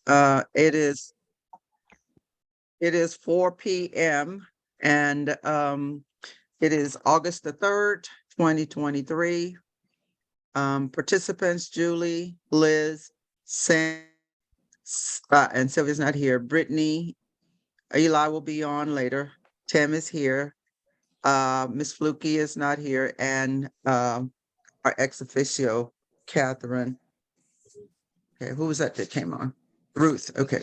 It is 4 p.m. and it is August the 3rd, 2023. Participants, Julie, Liz, Sam, and Sylvia's not here. Brittany, Eli will be on later. Tim is here. Miss Fluky is not here, and our ex officio, Catherine. Okay, who was that came on? Ruth. Okay.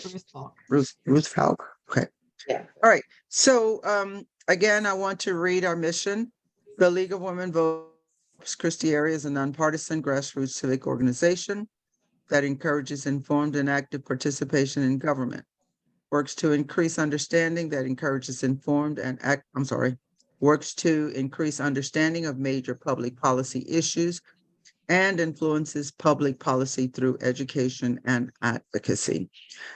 Ruth Falk. Okay. Yeah. All right. So again, I want to read our mission. The League of Women Voters Christi Area is a nonpartisan grassroots civic organization that encourages informed and active participation in government, works to increase understanding that encourages informed and works to increase understanding of major public policy issues and influences public policy through education and advocacy.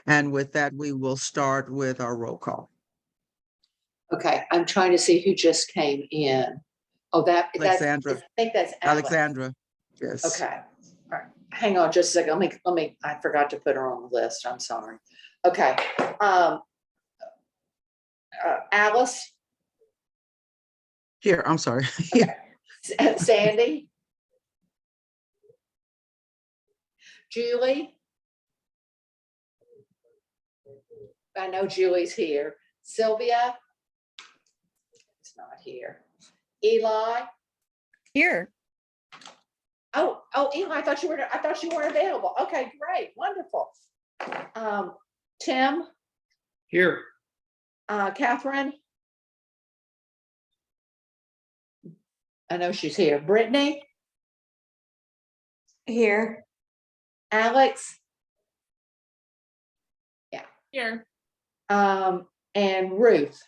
And with that, we will start with our roll call. Okay, I'm trying to see who just came in. Oh, Alexandra. I think that's Alex. Alexandra. Yes. Okay. All right. Hang on just a second. Let me, I forgot to put her on the list. I'm sorry. Okay. Alice. Here, I'm sorry. Okay. Sandy. Julie. I know Julie's here. Sylvia. It's not here. Eli. Here. Oh, Eli, I thought you weren't available. Okay, great, wonderful. Tim. Here. Catherine. I know she's here. Brittany. Here. Alex. Here. And Ruth.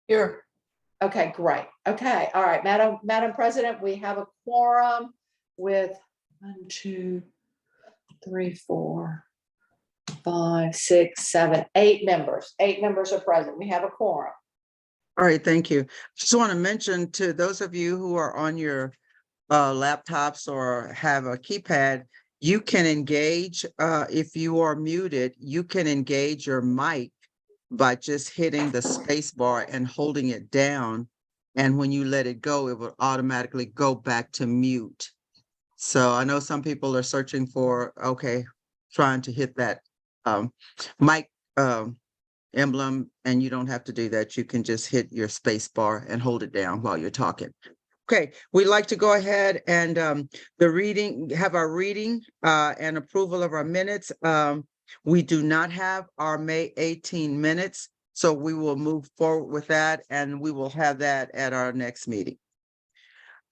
Here. Okay, great. Okay, all right, Madam President, we have a quorum with 1, 2, 3, 4, 5, 6, 7, 8 members. 8 members are present. We have a quorum. All right, thank you. Just want to mention to those of you who are on your laptops or have a keypad, you can engage, if you are muted, you can engage your mic by just hitting the space bar and holding it down. And when you let it go, it will automatically go back to mute. So I know some people are searching for, trying to hit that mic emblem, and you don't have to do that. You can just hit your space bar and hold it down while you're talking. Okay, we'd like to go ahead and have our reading and approval of our minutes. We do not have our May 18 minutes, so we will move forward with that, and we will have that at our next meeting.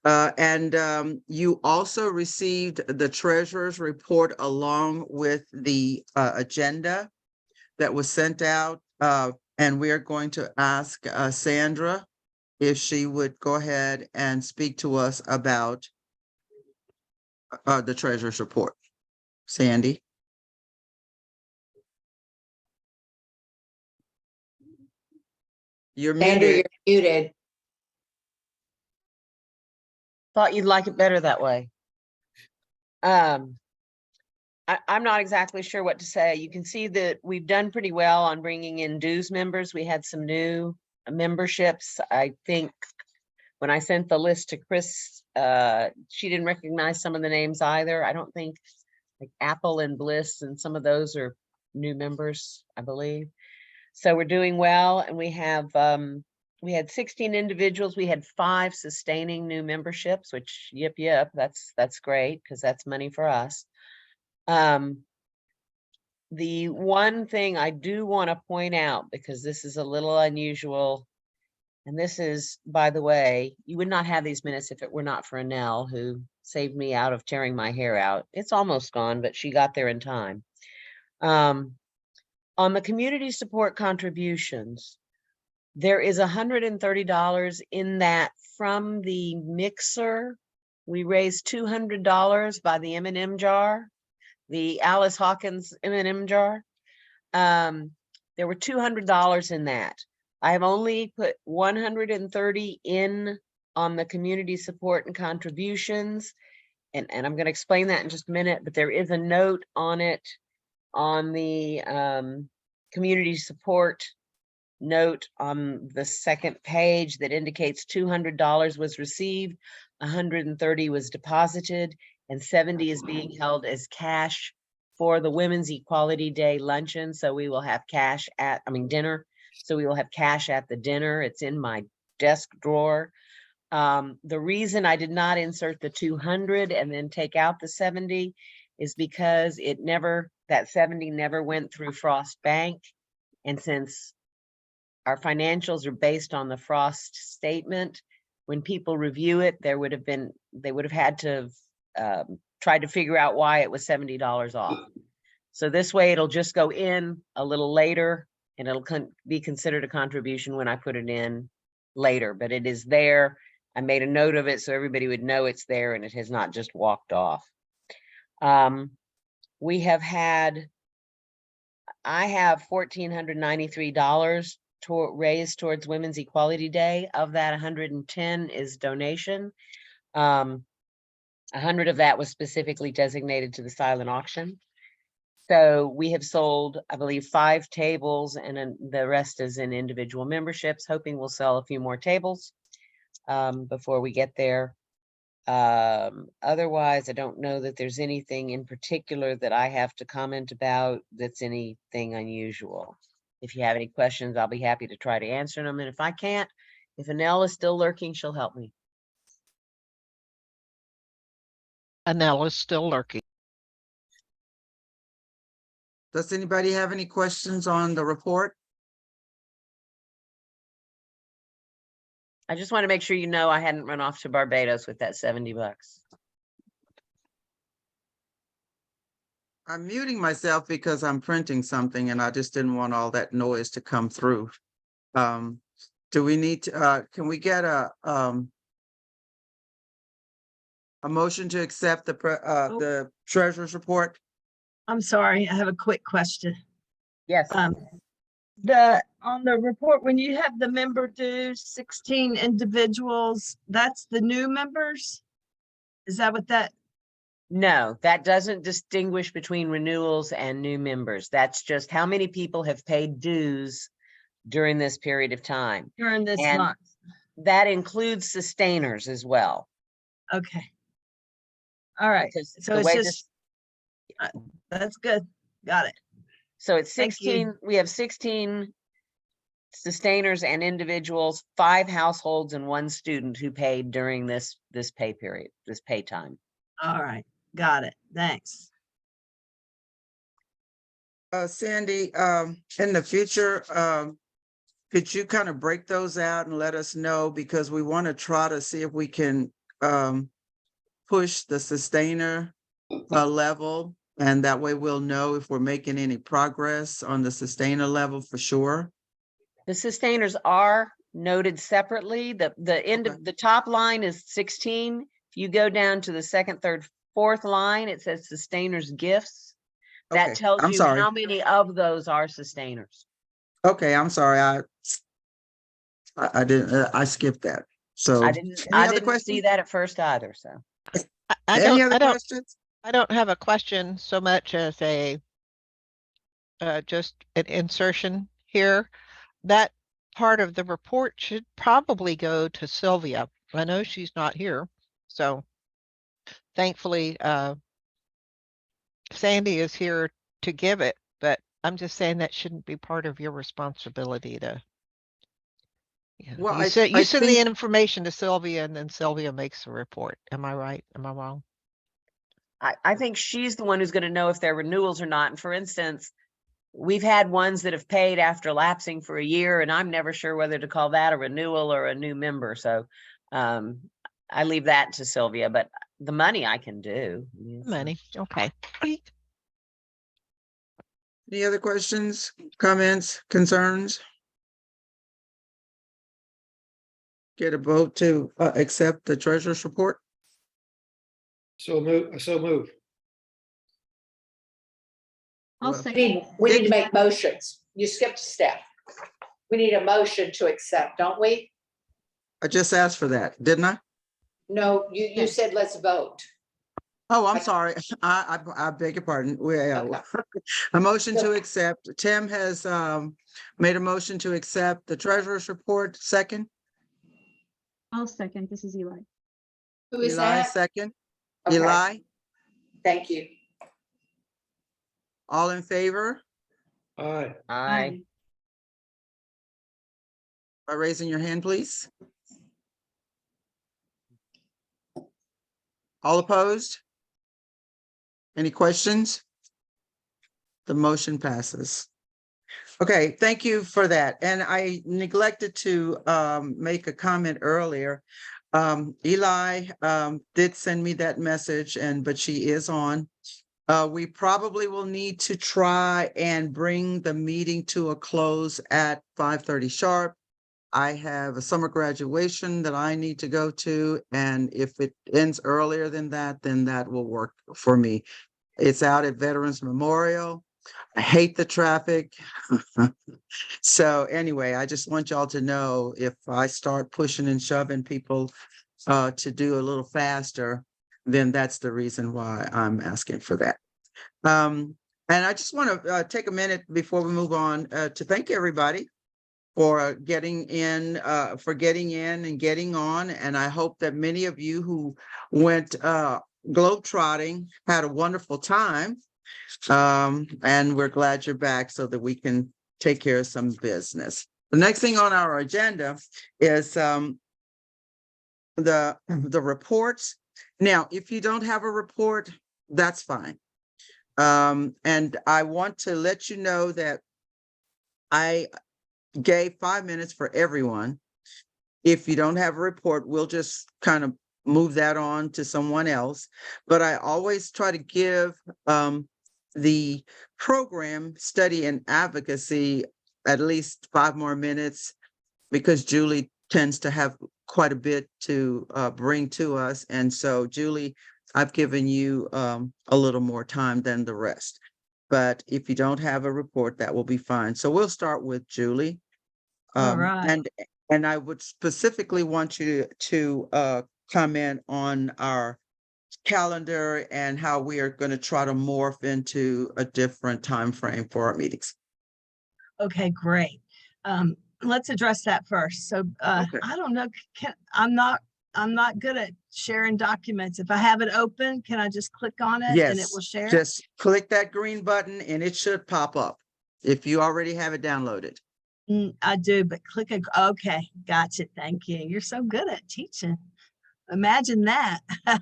You also received the treasurer's report along with the agenda that was sent out, and we are going to ask Sandra if she would go ahead and speak to us about the treasurer's report. Sandy. You're Sandra, muted. you're muted. Thought you'd like it better that way. I'm not exactly sure what to say. You can see that we've done pretty well on bringing in dues members. We had some new memberships. I think when I sent the list to Chris, she didn't recognize some of the names either. I don't think, like Apple and Bliss and some of those are new members, I believe. So we're doing well, and we had 16 individuals. We had 5 sustaining new memberships, which yep, that's great because that's money for us. The one thing I do want to point out, because this is a little unusual, and this is, by the way, you would not have these minutes if it were not for Annelle, who saved me out of tearing my hair out. It's almost gone, but she got there in time. On the community support contributions, there is $130 in that from the mixer. We raised $200 by the M&M jar, the Alice Hawkins M&M jar. There were $200 in that. I have only put $130 in on the community support and contributions. And I'm going to explain that in just a minute, but there is a note on it on the community support note on the second page that indicates $200 was received, 130 was deposited, and 70 is being held as cash for the Women's Equality Day luncheon. So we will have cash at, dinner. So we will have cash at the dinner. It's in my desk drawer. The reason I did not insert the 200 and then take out the 70 is because that 70 never went through Frost Bank. And since our financials are based on the Frost statement, when people review it, they would have had to try to figure out why it was $70 off. So this way it'll just go in a little later and it'll be considered a contribution when I put it in later, but it is there. I made a note of it so everybody would know it's there and it has not just walked off. I have $1,493 raised towards Women's Equality Day. Of that, 110 is donation. 100 of that was specifically designated to the silent auction. So we have sold, I believe, 5 tables, and then the rest is in individual memberships, hoping we'll sell a few more tables before we get there. Otherwise, I don't know that there's anything in particular that I have to comment about that's anything unusual. If you have any questions, I'll be happy to try to answer them. And if I can't, if Annelle is still lurking, she'll help me. Annelle is still lurking. Does anybody have any questions on the report? I just want to make sure you know I hadn't run off to Barbados with that $70. I'm muting myself because I'm printing something and I just didn't want all that noise to come through. Do we need to, can we get a motion to accept the treasurer's report? I'm sorry, I have a quick question. Yes. On the report, when you have the member dues, 16 individuals, that's the new members? Is that what that? No, that doesn't distinguish between renewals and new members. That's just how many people have paid dues during this period of time. During this And month? that includes sustainers as well. Okay. All right, Because so the it's way just, that's good, got it. So it's Thank you. 16, we have 16 sustainers and individuals, 5 households and 1 student who paid during this pay period, this pay time. All right, got it, thanks. Sandy, in the future, could you kind of break those out and let us know? Because we want to try to see if we can push the sustainer level, and that way we'll know if we're making any progress on the sustainer level for sure. The sustainers are noted separately. The end of the top line is 16. If you go down to the second, third, fourth line, it says sustainers gifts. That Okay, tells I'm you sorry. how many of those are sustainers. Okay, I'm sorry. I didn't, I skipped that. So I any other didn't see questions? that at first either, so. Any other questions? I don't have a question so much as a just an insertion here. That part of the report should probably go to Sylvia. I know she's not here, so thankfully Sandy is here to give it, but I'm just saying that shouldn't be part of your responsibility to. Well, You I send the think- information to Sylvia and then Sylvia makes a report. Am I right? Am I wrong? I think she's the one who's going to know if they're renewals or not. And for instance, we've had ones that have paid after lapsing for a year, and I'm never sure whether to call that a renewal or a new member. So I leave that to Sylvia, but the money I can do. Money. Okay. Any other questions, comments, concerns? Get a vote to accept the treasurer's report? So move. I'll Well, say, We need to make motions. You skipped a step. We need a motion to accept, don't we? I just asked for that, didn't I? No, you said let's vote. Oh, I'm sorry. I beg your pardon. Okay. A motion to accept. Tim has made a motion to accept the treasurer's report. Second, I'll second. This is Eli. Who is Eli, that? second. Okay, Eli, thank you. all in favor Aye. Aye. by raising your hand, please. All opposed? Any questions? The motion passes. Okay, thank you for that. And I neglected to make a comment earlier. Eli did send me that message but she is on. We probably will need to try and bring the meeting to a close at 5:30 sharp. I have a summer graduation that I need to go to, and if it ends earlier than that, then that will work for me. It's out at Veterans Memorial. I hate the traffic. So anyway, I just want y'all to know if I start pushing and shoving people to do a little faster, then that's the reason why I'm asking for that. And I just want to take a minute before we move on to thank everybody for getting in and getting on. And I hope that many of you who went globetrotting had a wonderful time. And we're glad you're back so that we can take care of some business. The next thing on our agenda is the reports. Now, if you don't have a report, that's fine. And I want to let you know that I gave 5 minutes for everyone. If you don't have a report, we'll just kind of move that on to someone else. But I always try to give the program study and advocacy at least 5 more minutes, because Julie tends to have quite a bit to bring to us. And so, Julie, I've given you a little more time than the rest. But if you don't have a report, that will be fine. So we'll start with Julie. All right. And I would specifically want you to comment on our calendar and how we are going to try to morph into a different time frame for our meetings. Okay, great. Let's address that first. So Okay. I don't know, I'm not good at sharing documents. If I have it open, can I just click on it and it Yes, will share? just click that green button and it should pop up if you already have it downloaded. I do, but okay, gotcha. Thank you. You're so good at teaching. Imagine that. There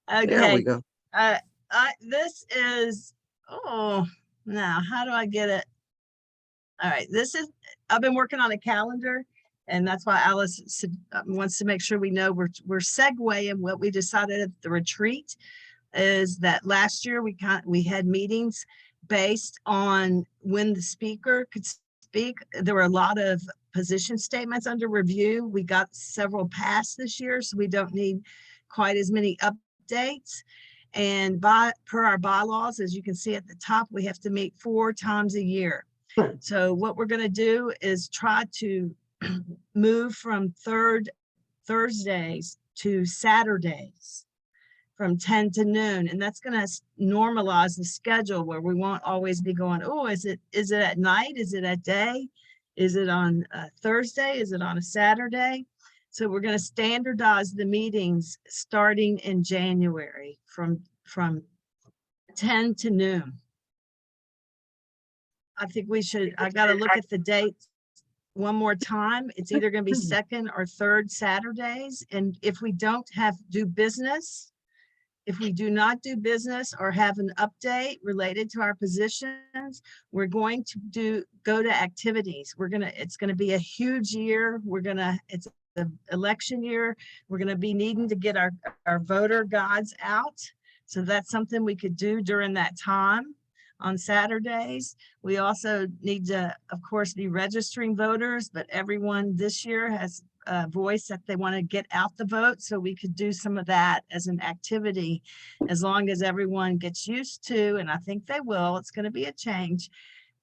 we Okay, go. this is, now how do I get it? All right, I've been working on a calendar, and that's why Alice wants to make sure we know we're segueing what we decided at the retreat is that last year we had meetings based on when the speaker could speak. There were a lot of position statements under review. We got several passed this year, so we don't need quite as many updates. And per our bylaws, as you can see at the top, we have to meet 4 times a year. So what we're going to do is try to move from Thursdays to Saturdays from 10 to noon. And that's going to normalize the schedule where we won't always be going, is it at night? Is it at day? Is it on a Thursday? Is it on a Saturday? So we're going to standardize the meetings starting in January from 10 to noon. I think I got to look at the dates one more time. It's either going to be second or third Saturdays. And if we do not do business or have an update related to our positions, we're going to go to activities. It's going to be a huge year. It's the election year. We're going to be needing to get our voter guides out. So that's something we could do during that time on Saturdays. We also need to, of course, be registering voters, but everyone this year has voiced that they want to get out the vote. So we could do some of that as an activity, as long as everyone gets used to, and I think they will, it's going to be a change,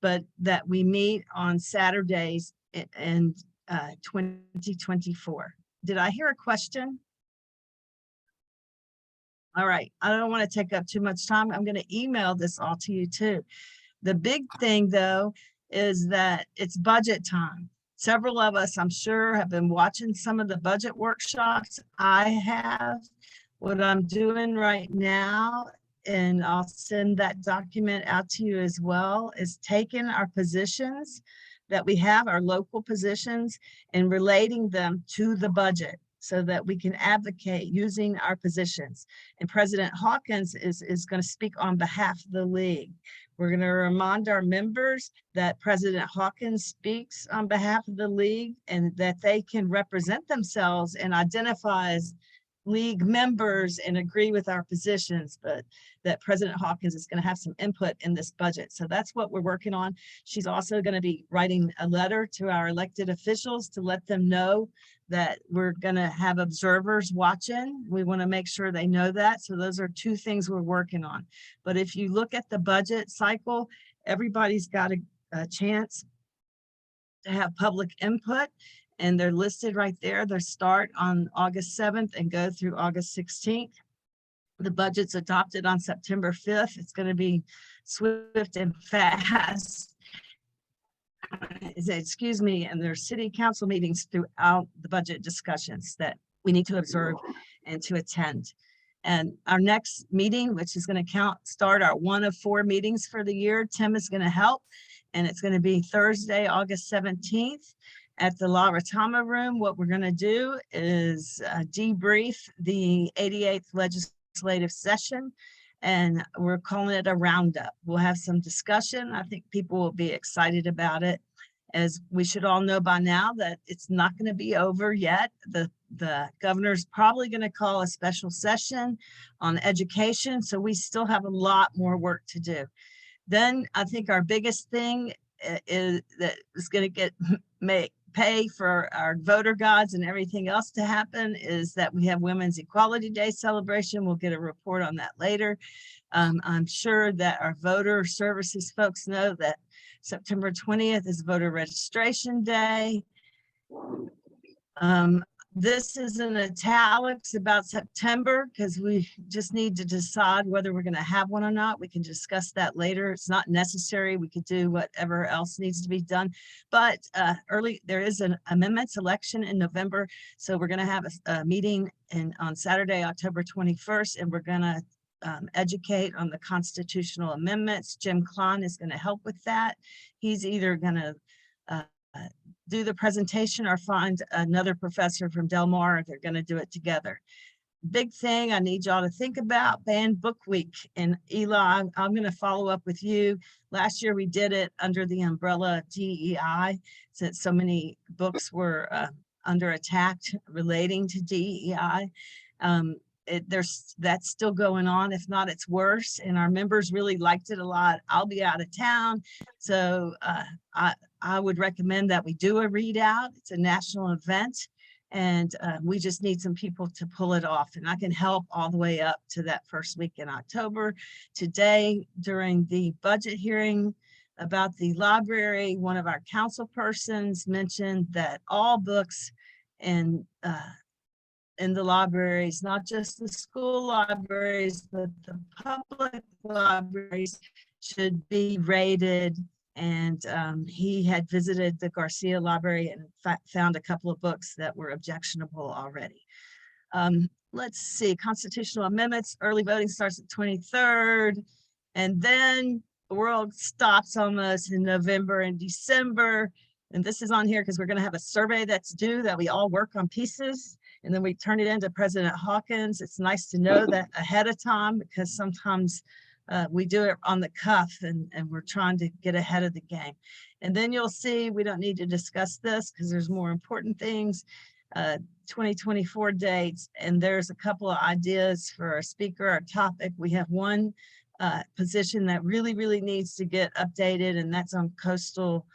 but that we meet on Saturdays in 2024. Did I hear a question? All right, I don't want to take up too much time. I'm going to email this all to you too. The big thing though, is that it's budget time. Several of us, I'm sure, have been watching some of the budget workshops. I have. What I'm doing right now, and I'll send that document out to you as well, is taking our positions that we have, our local positions, and relating them to the budget so that we can advocate using our positions. And President Hawkins is going to speak on behalf of the league. We're going to remind our members that President Hawkins speaks on behalf of the league and that they can represent themselves and identify as league members and agree with our positions, but that President Hawkins is going to have some input in this budget. So that's what we're working on. She's also going to be writing a letter to our elected officials to let them know that we're going to have observers watching. We want to make sure they know that. So those are two things we're working on. But if you look at the budget cycle, everybody's got a chance to have public input, and they're listed right there. They start on August 7th and go through August 16th. The budget's adopted on September 5th. It's going to be swift and fast. Excuse me, and there's city council meetings throughout the budget discussions that we need to observe and to attend. And our next meeting, which is going to start our one of 4 meetings for the year, Tim is going to help, and it's going to be Thursday, August 17th. At the La Retama room. What we're going to do is debrief the 88th legislative session, and we're calling it a roundup. We'll have some discussion. I think people will be excited about it, as we should all know by now that it's not going to be over yet. The governor's probably going to call a special session on education, so we still have a lot more work to do. Then I think our biggest thing is that is going to pay for our voter guides and everything else to happen is that we have Women's Equality Day celebration. We'll get a report on that later. I'm sure that our voter services folks know that September 20th is voter registration day. This is in italics about September because we just need to decide whether we're going to have one or not. We can discuss that later. It's not necessary. We could do whatever else needs to be done. But there is an amendments election in November. So we're going to have a meeting on Saturday, October 21st, and we're going to educate on the constitutional amendments. Jim Klein is going to help with that. He's either going to do the presentation or find another professor from Del Mar. They're going to do it together. Big thing I need y'all to think about, Banned Book Week. And Eli, I'm going to follow up with you. Last year we did it under the umbrella DEI, since so many books were under attack relating to DEI. That's still going on. If not, it's worse. And our members really liked it a lot. I'll be out of town. So I would recommend that we do a readout. It's a national event, and we just need some people to pull it off. And I can help all the way up to that first week in October. Today, during the budget hearing about the library, one of our council persons mentioned that all books in the libraries, not just the school libraries, but the public libraries, should be rated. And he had visited the Garcia Library and found a couple of books that were objectionable already. Let's see, constitutional amendments, early voting starts at 23rd. And then the world stops almost in November and December. And this is on here because we're going to have a survey that's due that we all work on pieces. And then we turn it into President Hawkins. It's nice to know that ahead of time, because sometimes we do it on the cuff and we're trying to get ahead of the game. And then you'll see, we don't need to discuss this because there's more important things, 2024 dates. And there's a couple of ideas for a speaker or topic. We have one position that really needs to get updated, and that's on coastal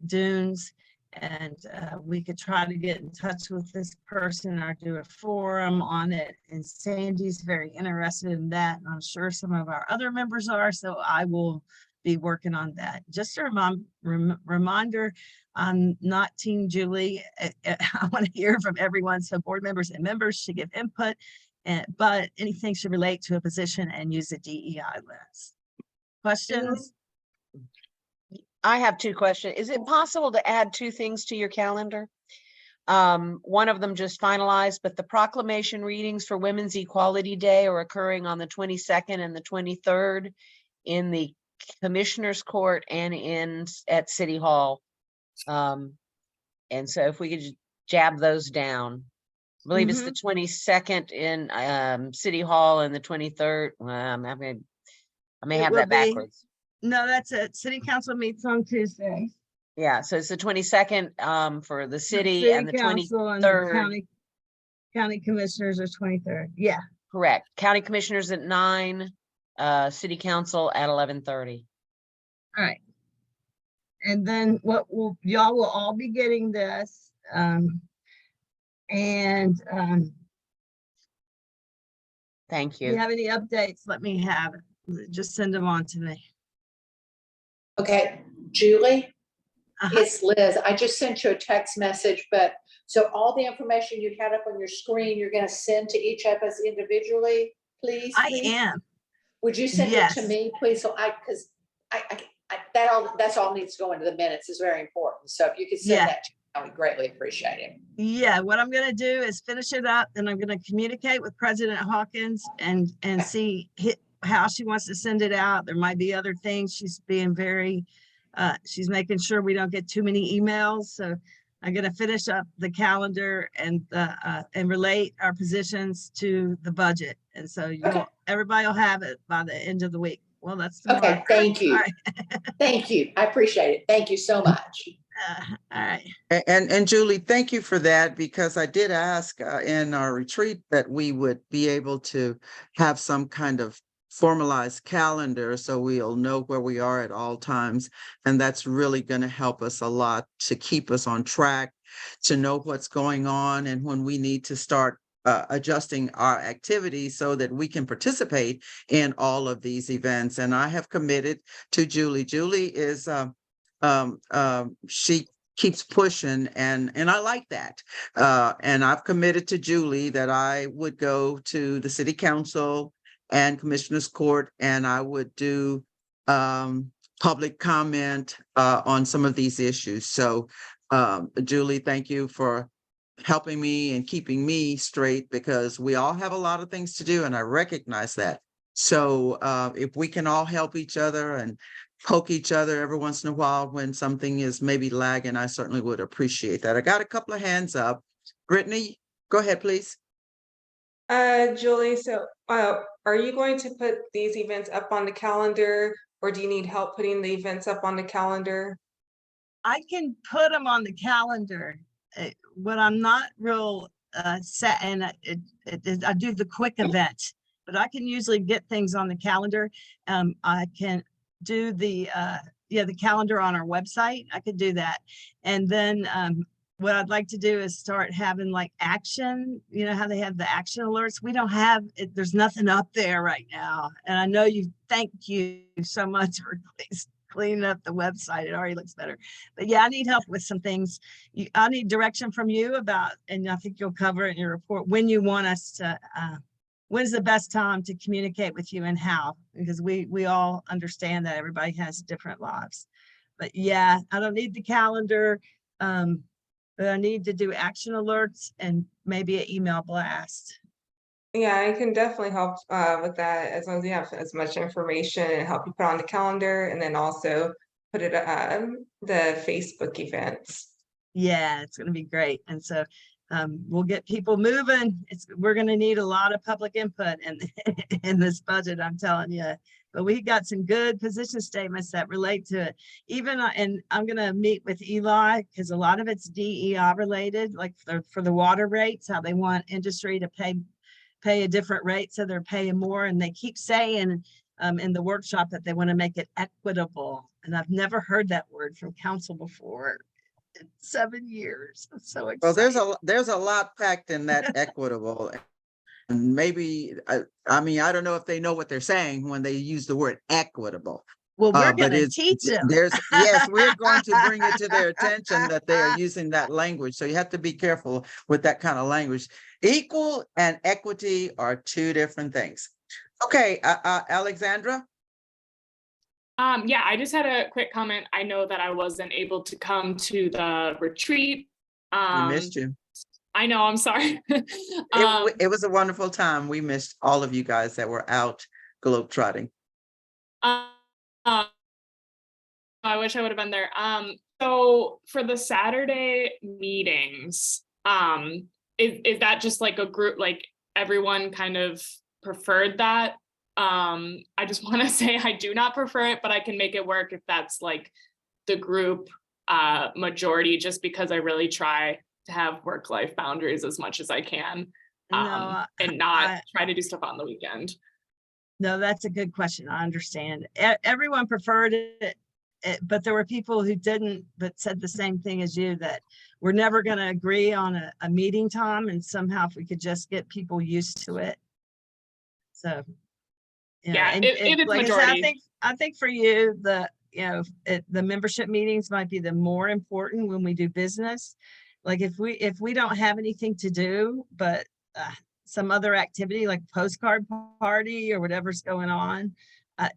dunes. And we could try to get in touch with this person or do a forum on it. And Sandy's very interested in that. And I'm sure some of our other members are. So I will be working on that. Just a reminder, I'm not Team Julie. I want to hear from everyone. So board members and members should give input. but anything should relate to a position and use the DEI list. Questions? I have two questions. Is it possible to add two things to your calendar? One of them just finalized, but the proclamation readings for Women's Equality Day are occurring on the 22nd and the 23rd in the Commissioner's Court and at City Hall. And so if we could just jab those down. I believe it's the 22nd in City Hall and the 23rd. I may It have will that be- backwards. No, that's it. City council meets on Tuesday. Yeah, so it's the 22nd for the city and the council and 23rd. County commissioners are 23rd. Yeah. Correct. County Commissioners at 9, City Council at 11:30. All right. And then y'all will all be getting this. Thank If you you. have any updates, let me have it. Just send them on to me. Okay, Julie, Uh-huh. it's Liz. I just sent you a text message, but so all the information you had up on your screen, you're gonna send to each of us individually, please? I please? am. Would you send it to Yes. me, please? So because that's all needs to go into the minutes is very important. So if you could Yeah. send that, to me, I would greatly appreciate it. Yeah, what I'm gonna do is finish it up, and I'm gonna communicate with President Hawkins and see how she wants to send it out. There might be other things. She's being very, she's making sure we don't get too many emails. So I'm gonna finish up the calendar and relate our positions to the budget. And so everybody will have it by the end of the week. Well, that's tomorrow. Okay, thank you. All right. Thank you. I appreciate it. Thank you so much. All right. And Julie, thank you for that, because I did ask in our retreat that we would be able to have some kind of formalized calendar so we'll know where we are at all times. And that's really going to help us a lot to keep us on track, to know what's going on and when we need to start adjusting our activities so that we can participate in all of these events. And I have committed to Julie. Julie is she keeps pushing, and I like that. And I've committed to Julie that I would go to the city council and commissioners court, and I would do public comment on some of these issues. So Julie, thank you for helping me and keeping me straight, because we all have a lot of things to do, and I recognize that. So if we can all help each other and poke each other every once in a while when something is maybe lagging, I certainly would appreciate that. I got a couple of hands up. Brittany, go ahead, please. Julie, so are you going to put these events up on the calendar, or do you need help putting the events up on the calendar? I can put them on the calendar. What I'm not real set, and I do the quick event, but I can usually get things on the calendar. I can do the calendar on our website. I could do that. And then what I'd like to do is start having like action, you know how they have the action alerts. We don't have it. There's nothing up there right now. And I know thank you so much for cleaning up the website. It already looks better. But yeah, I need help with some things. I need direction from you about, and I think you'll cover it in your report, when you want us to, when's the best time to communicate with you and how, because we all understand that everybody has different lives. But yeah, I don't need the calendar, but I need to do action alerts and maybe an email blast. Yeah, I can definitely help with that, as long as you have as much information and help you put on the calendar, and then also put it the Facebook events. Yeah, it's going to be great. And so we'll get people moving. We're going to need a lot of public input in this budget, I'm telling you. But we got some good position statements that relate to it. Even, and I'm going to meet with Eli, because a lot of it's DEI related, like for the water rates, how they want industry to pay a different rate, so they're paying more. And they keep saying in the workshop that they want to make it equitable. And I've never heard that word from council before in 7 years. I'm so excited. Well, there's a lot packed in that equitable. And maybe, I mean, I don't know if they know what they're saying when they use the word equitable, Well, we're But gonna it's, teach them. yes, we're going to bring it to their attention that they are using that language. So you have to be careful with that kind of language. Equal and equity are two different things. Okay, Alexandra? Yeah, I just had a quick comment. I know that I wasn't able to come to the retreat. We missed you. I know, I'm sorry. It was a wonderful time. We missed all of you guys that were out globetrotting. I wish I would have been there. So for the Saturday meetings, is that just like a group, like everyone kind of preferred that? I just want to say I do not prefer it, but I can make it work if that's like the group majority, just because I really try to have work-life boundaries as much as I can, and not try to do stuff on the weekend. No, that's a good question. I understand. Everyone preferred it, but there were people who didn't, but said the same thing as you, that we're never going to agree on a meeting time, and somehow if we could just get people used to it. So, Yeah, if it's like majority. I think for you, the membership meetings might be the more important when we do business. Like if we don't have anything to do, but some other activity like postcard party or whatever's going on,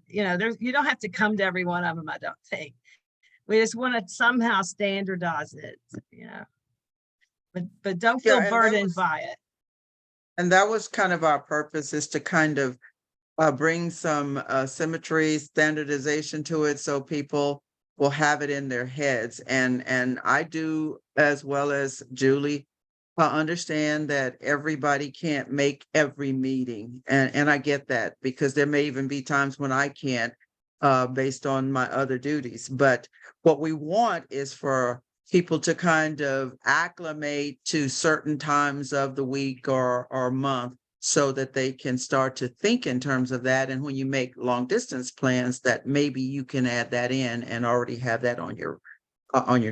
you don't have to come to every one of them. I don't think. We just want to somehow standardize it, but don't feel burdened by it. And that was kind of our purpose, is to kind of bring some symmetry, standardization to it, so people will have it in their heads. And I do, as well as Julie, understand that everybody can't make every meeting. And I get that, because there may even be times when I can't, based on my other duties. But what we want is for people to kind of acclimate to certain times of the week or month, so that they can start to think in terms of that. And when you make long distance plans, that maybe you can add that in and already have that on your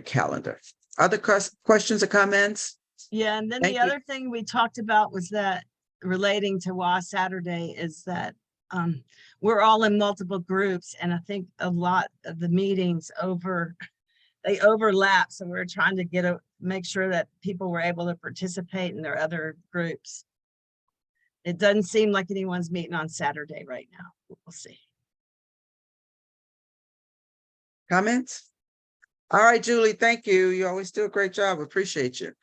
calendar. Other questions or comments? Yeah, and then Thank the you. other thing we talked about was that, relating to why Saturday, is that we're all in multiple groups, and I think a lot of the meetings they overlap. So we're trying to make sure that people were able to participate in their other groups. It doesn't seem like anyone's meeting on Saturday right now. We'll see. Comments? All right, Julie, thank you. You always do a great job. Appreciate you.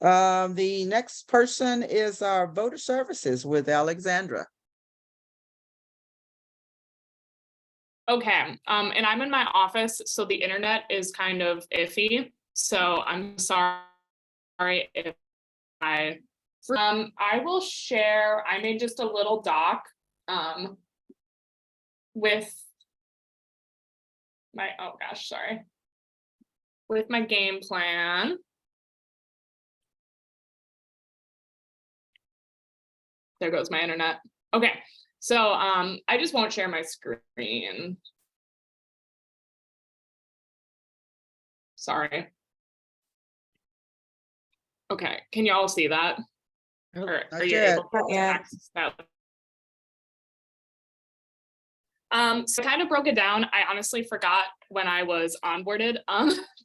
The next person is our voter services with Alexandra. Okay, and I'm in my office, so the internet is kind of iffy. So I'm sorry if I will share. I made just a little doc with my, oh gosh, sorry, with my game plan. There goes my internet. Okay, so I just won't share my screen. Sorry. Okay, can you all see that? Or are you able to access that? So I kind of broke it down. I honestly forgot when I was onboarded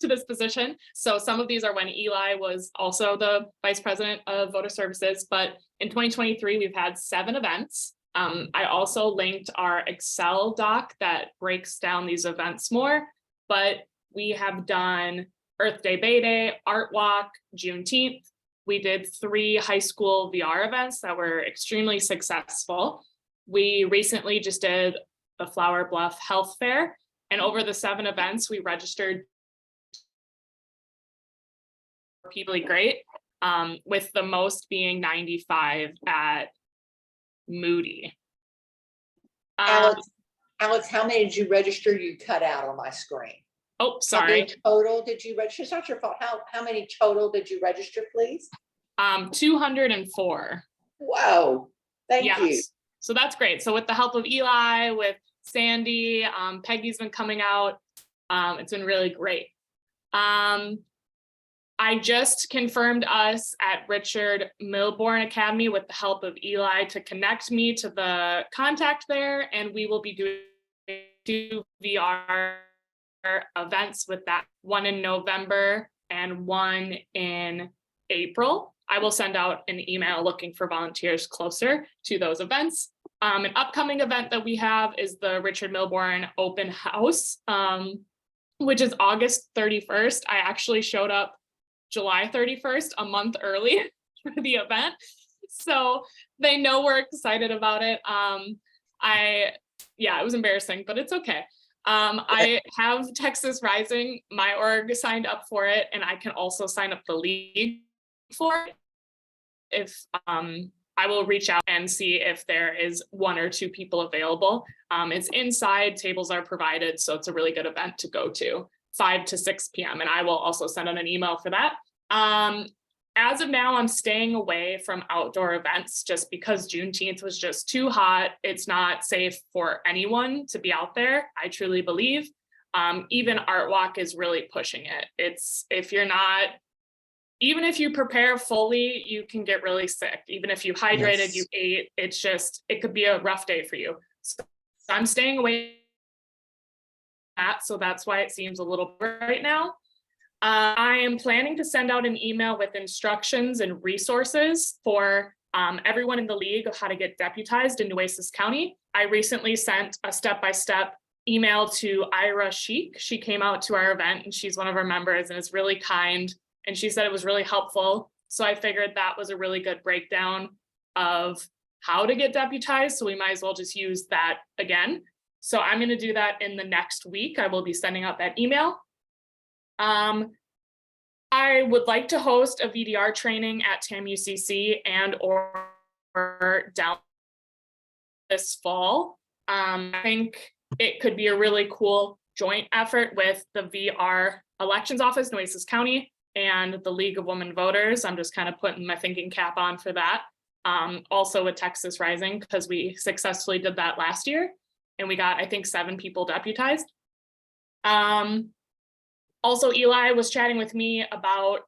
to this position. So some of these are when Eli was also the vice president of voter services, but in 2023, we've had 7 events. I also linked our Excel doc that breaks down these events more, but we have done Earth Day, Bay Day, Art Walk, Juneteenth. We did 3 high school VR events that were extremely successful. We recently just did the Flower Bluff Health Fair, and over the 7 events, we registered people great, with the most being 95 at Moody. Alex, how many did you register? You cut out on my screen. Oh, sorry. How many total did you register? It's not your fault. How many total did you register, please? 204. Whoa, thank you. So that's great. So with the help of Eli, with Sandy, Peggy's been coming out. It's been really great. I just confirmed us at Richard Milbourne Academy with the help of Eli to connect me to the contact there, and we will be doing 2 VR events with that, one in November and one in April. I will send out an email looking for volunteers closer to those events. An upcoming event that we have is the Richard Milbourne Open House, which is August 31st. I actually showed up July 31st, a month early for the event. So they know we're excited about it. Yeah, it was embarrassing, but it's okay. I have Texas Rising, my org signed up for it, and I can also sign up the league for it. If I will reach out and see if there is 1 or 2 people available. It's inside, tables are provided, so it's a really good event to go to, 5 to 6 p.m. And I will also send out an email for that. As of now, I'm staying away from outdoor events just because Juneteenth was just too hot. It's not safe for anyone to be out there, I truly believe. Even Art Walk is really pushing it. Even if you prepare fully, you can get really sick. Even if you hydrated, you ate, it could be a rough day for you. So I'm staying away from that, so that's why it seems a little right now. I am planning to send out an email with instructions and resources for everyone in the league of how to get deputized in Nueces County. I recently sent a step-by-step email to Ira Sheik. She came out to our event and she's one of our members and is really kind. And she said it was really helpful. So I figured that was a really good breakdown of how to get deputized. So we might as well just use that again. So I'm going to do that in the next week. I will be sending out that email. I would like to host a VDR training at TAMUCC and or down this fall. I think it could be a really cool joint effort with the VR elections office, Nueces County, and the League of Women Voters. I'm just kind of putting my thinking cap on for that. Also with Texas Rising, because we successfully did that last year and we got, I think, 7 people deputized. Also, Eli was chatting with me about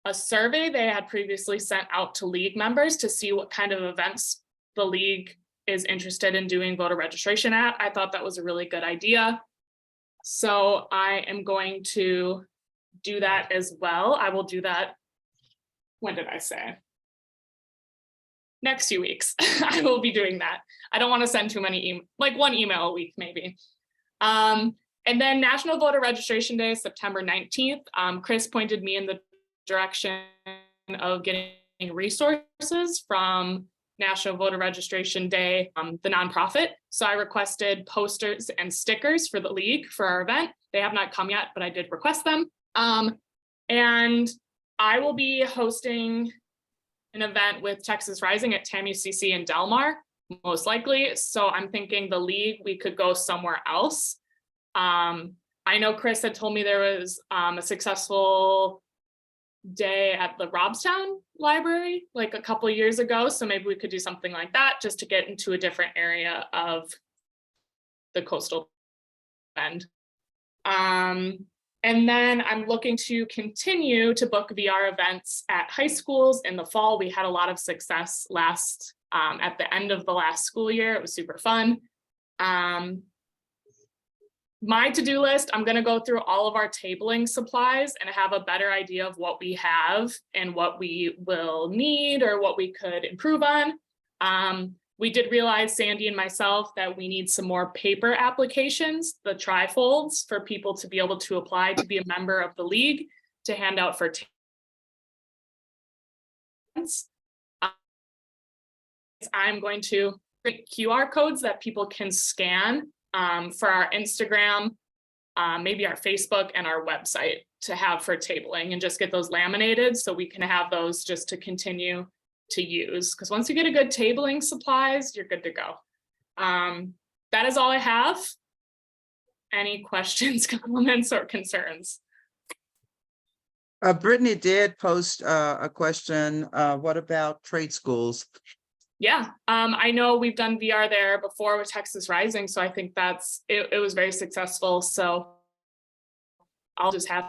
a survey they had previously sent out to league members to see what kind of events the league is interested in doing voter registration at. I thought that was a really good idea. So I am going to do that as well. I will do that. When did I say? Next few weeks, I will be doing that. I don't want to send too many, like 1 email a week, maybe. And then National Voter Registration Day, September 19th. Chris pointed me in the direction of getting resources from National Voter Registration Day, the nonprofit. So I requested posters and stickers for the league for our event. They have not come yet, but I did request them. And I will be hosting an event with Texas Rising at TAMUCC in Del Mar, most likely. So I'm thinking the league, we could go somewhere else. I know Chris had told me there was a successful day at the Robstown Library like a couple of years ago. So maybe we could do something like that just to get into a different area of the coastal bend. And then I'm looking to continue to book VR events at high schools in the fall. We had a lot of success at the end of the last school year. It was super fun. My to-do list, I'm going to go through all of our tabling supplies and have a better idea of what we have and what we will need or what we could improve on. We did realize, Sandy and myself, that we need some more paper applications, the trifolds, for people to be able to apply to be a member of the league to hand out for I'm going to create QR codes that people can scan for our Instagram, maybe our Facebook and our website to have for tabling, and just get those laminated so we can have those just to continue to use. Because once you get a good tabling supplies, you're good to go. That is all I have. Any questions, comments, or concerns? Brittany did post a question. What about trade schools? Yeah, I know we've done VR there before with Texas Rising, so I think it was very successful. So I'll just have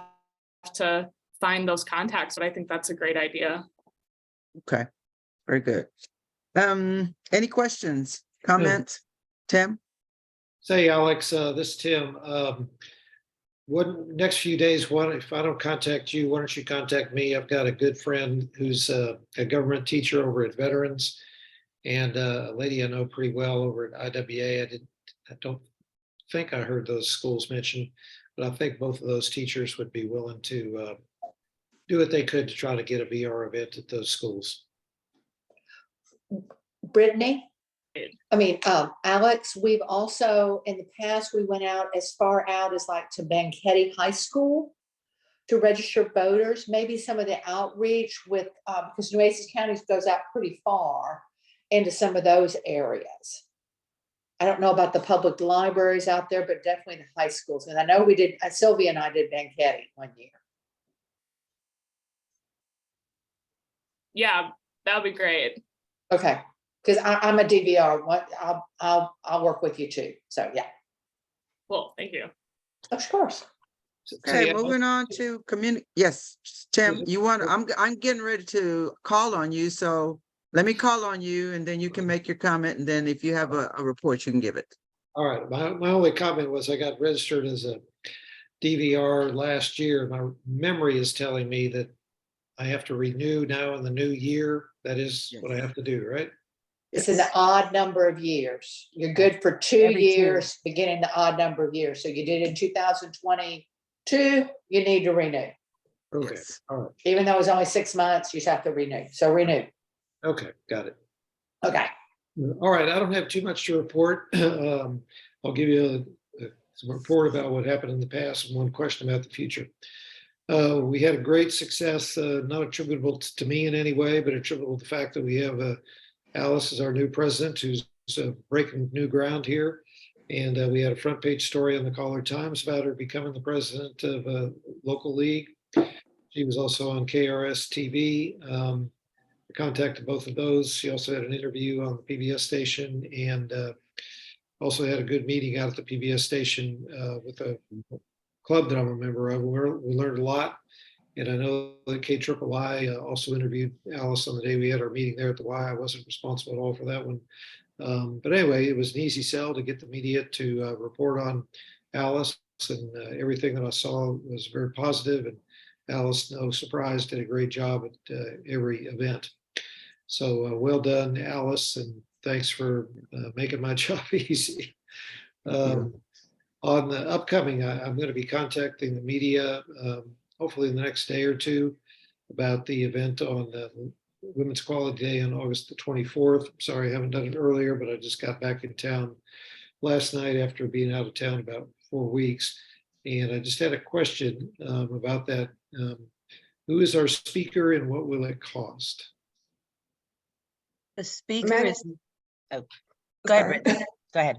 to find those contacts, but I think that's a great idea. Okay, very good. Any questions, comments, Tim? Say, Alex, this is Tim. What next few days, if I don't contact you, why don't you contact me? I've got a good friend who's a government teacher over at Veterans, and a lady I know pretty well over at IWA. I don't think I heard those schools mentioned, but I think both of those teachers would be willing to do what they could to try to get a VR event at those schools. Brittany? Alex, we've also, in the past, we went out as far out as like to Banquetti High School to register voters, maybe some of the outreach with, because Nueces County goes out pretty far into some of those areas. I don't know about the public libraries out there, but definitely the high schools. And I know we did, Sylvia and I did Banquetti one year. Yeah, that would be great. Okay, because I'm a DVR. What I'll work with you too. So yeah, Cool, thank you. of course. Okay, Say, moving on to community. Yes, Tim, you want, I'm getting ready to call on you, so let me call on you and then you can make your comment. And then if you have a report, you can give it. all right, my only comment was I got registered as a DVR last year. My memory is telling me that I have to renew now in the new year. That is what I have to do, right? It's an Yes. odd number of years. You're good for 2 Every 2. years, beginning the odd number of years. So you did in 2022, you need to renew. Okay, Yes. all right, Even though it's only 6 months, you just have to renew. So renew. okay, got it. Okay. All right, I don't have too much to report. I'll give you some report about what happened in the past and one question about the future. We had a great success, not attributable to me in any way, but attributable to the fact that we have Alice is our new president, who's breaking new ground here. And we had a front page story on the Caller Times about her becoming the president of a local league. She was also on KRS TV. I contacted both of those. She also had an interview on the PBS station and also had a good meeting out at the PBS station with a club that I'm a member of. We learned a lot. And I know that KIII also interviewed Alice on the day we had our meeting there at the Y. I wasn't responsible at all for that one. But anyway, it was an easy sell to get the media to report on Alice, and everything that I saw was very positive. And Alice, no surprise, did a great job at every event. So well done, Alice, and thanks for making my job easy. On the upcoming, I'm going to be contacting the media hopefully in the next day or two about the event on Women's Equality Day on August the 24th. I'm sorry I haven't done it earlier, but I just got back in town last night after being out of town about 4 weeks. And I just had a question about that. Who is our speaker and what will it cost? The speaker Mag- is, oh, go ahead, Sorry. Brittany. Go ahead.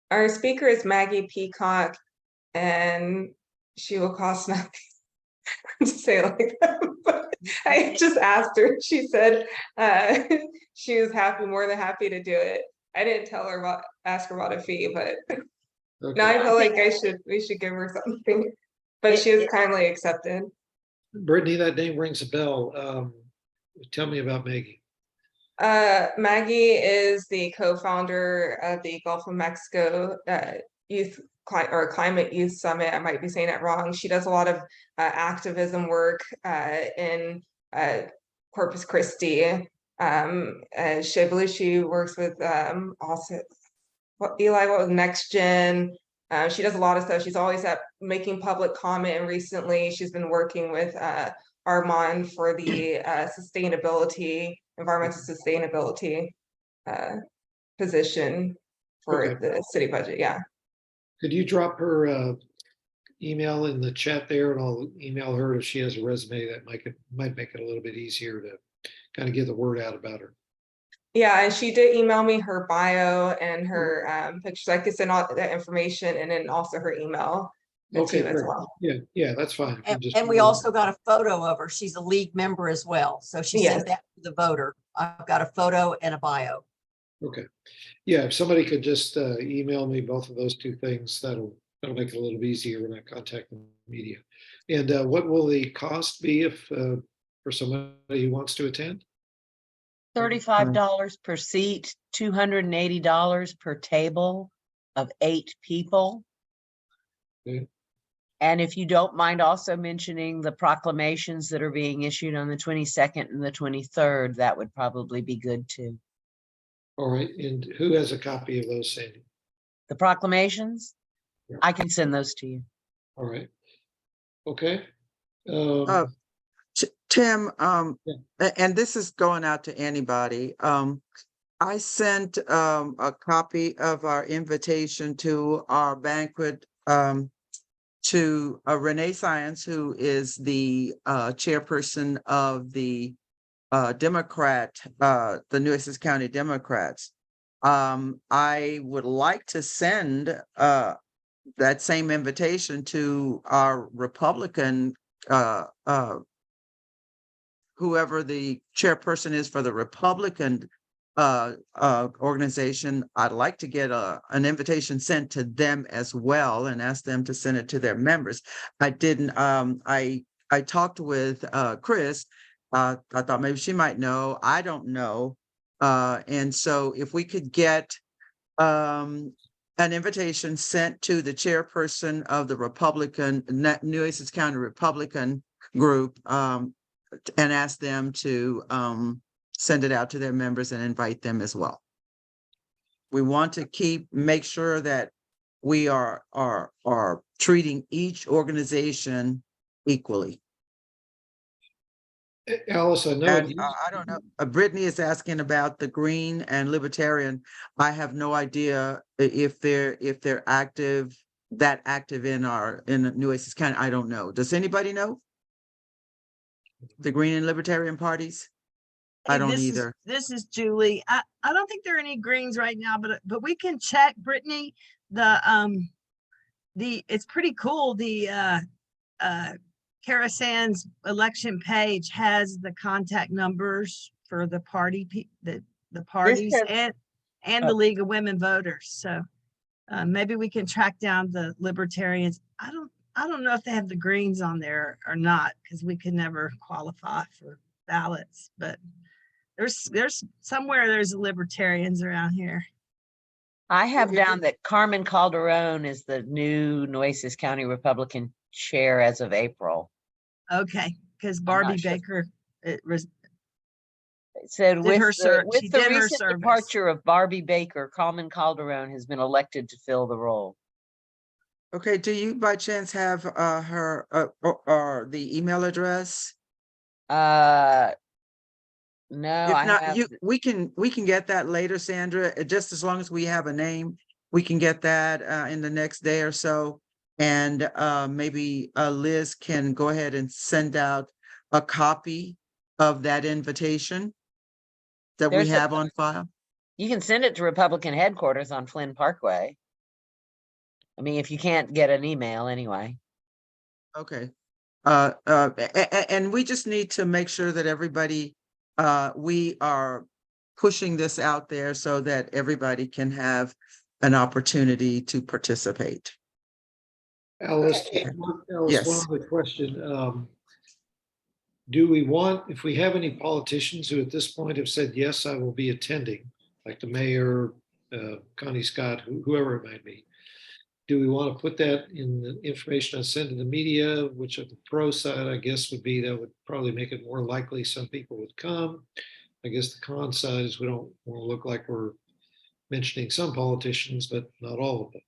Our speaker is Maggie Peacock, and she will cost nothing. To say it like that, but I just asked her. She said she was more than happy to do it. I didn't ask her about a fee, but Okay. now I feel like we should give her something. But she has kindly accepted. Brittany, that name rings a bell. Tell me about Maggie. Maggie is the co-founder of the Gulf of Mexico Climate Youth Summit. I might be saying it wrong. She does a lot of activism work in Corpus Christi. I believe she works with also Eli, what was Next Gen. She does a lot of stuff. She's always making public comment, and recently she's been working with Armand for the environmental sustainability position for Okay. the city budget. Yeah. Could you drop her email in the chat there, and I'll email her if she has a resume that might make it a little bit easier to kind of get the word out about her. Yeah, and she did email me her bio and her pictures. I could send all that information and then also her email to Okay, you as great. well. Yeah, that's fine. If you And, just- and we also got a photo of her. She's a league member as well. So she Yes. sent that to the voter. I've got a photo and a bio. Okay. Yeah, if somebody could just email me both of those two things, that'll make it a little easier when I contact the media. And what will the cost be if for somebody who wants to attend? $35 per seat, $280 per table. of 8 people. Okay. And if you don't mind also mentioning the proclamations that are being issued on the 22nd and the 23rd, that would probably be good too. All right, and who has a copy of those, Sandy? The proclamations, Yeah. I can send those to you. All right. Okay. Uh, Tim, Yeah. and this is going out to anybody. I sent a copy of our invitation to our banquet to Renee Science, who is the chairperson of the Democrat, the New Essex County Democrats. I would like to send that same invitation to our Republican whoever the chairperson is for the Republican organization. I'd like to get an invitation sent to them as well and ask them to send it to their members. I didn't, I talked with Chris. I thought maybe she might know. I don't know. And so if we could get an invitation sent to the chairperson of the Republican, New Essex County Republican group, and ask them to send it out to their members and invite them as well. We want to make sure that we are treating each organization equally. Alice, I know. And I don't know, Brittany is asking about the Green and Libertarian. I have no idea if they're active, that active in New Essex County. I don't know. Does anybody know? The Green and Libertarian parties? I Hey, don't this is- either. This is Julie. I don't think there are any Greens right now, but we can check, Brittany. It's pretty cool. The Kara Sands election page has the contact numbers for the the parties says- and the League of Women Voters. So maybe we can track down the Libertarians. I don't know if they have the Greens on there or not, because we could never qualify for ballots, but there's somewhere there's Libertarians around here. I have If down that Carmen Calderon is the new Nueces County Republican chair as of April. Okay, because Barbie sure. Baker, it was, It said Did with her ser- with she the did her recent service. departure of Barbie Baker, Carmen Calderon has been elected to fill the role. Okay, do you by chance have her or the email address? No, If I not, have. we can get that later, Sandra, just as long as we have a name, we can get that in the next day or so. And maybe Liz can go ahead and send out a copy of that invitation that we There's a- have on file. You can send it to Republican headquarters on Flynn Parkway. I mean, if you can't get an email anyway. Okay. And we just need to make sure that everybody, we are pushing this out there so that everybody can have an opportunity to participate. Alice, Okay. Alice, Yes. one other question. Do we want, if we have any politicians who at this point have said, yes, I will be attending, like the mayor, Connie Scott, whoever it might be, do we want to put that in the information I send to the media, which of the pro side, I guess, would be that would probably make it more likely some people would come. I guess the con side is we don't want to look like we're mentioning some politicians, but not all of them.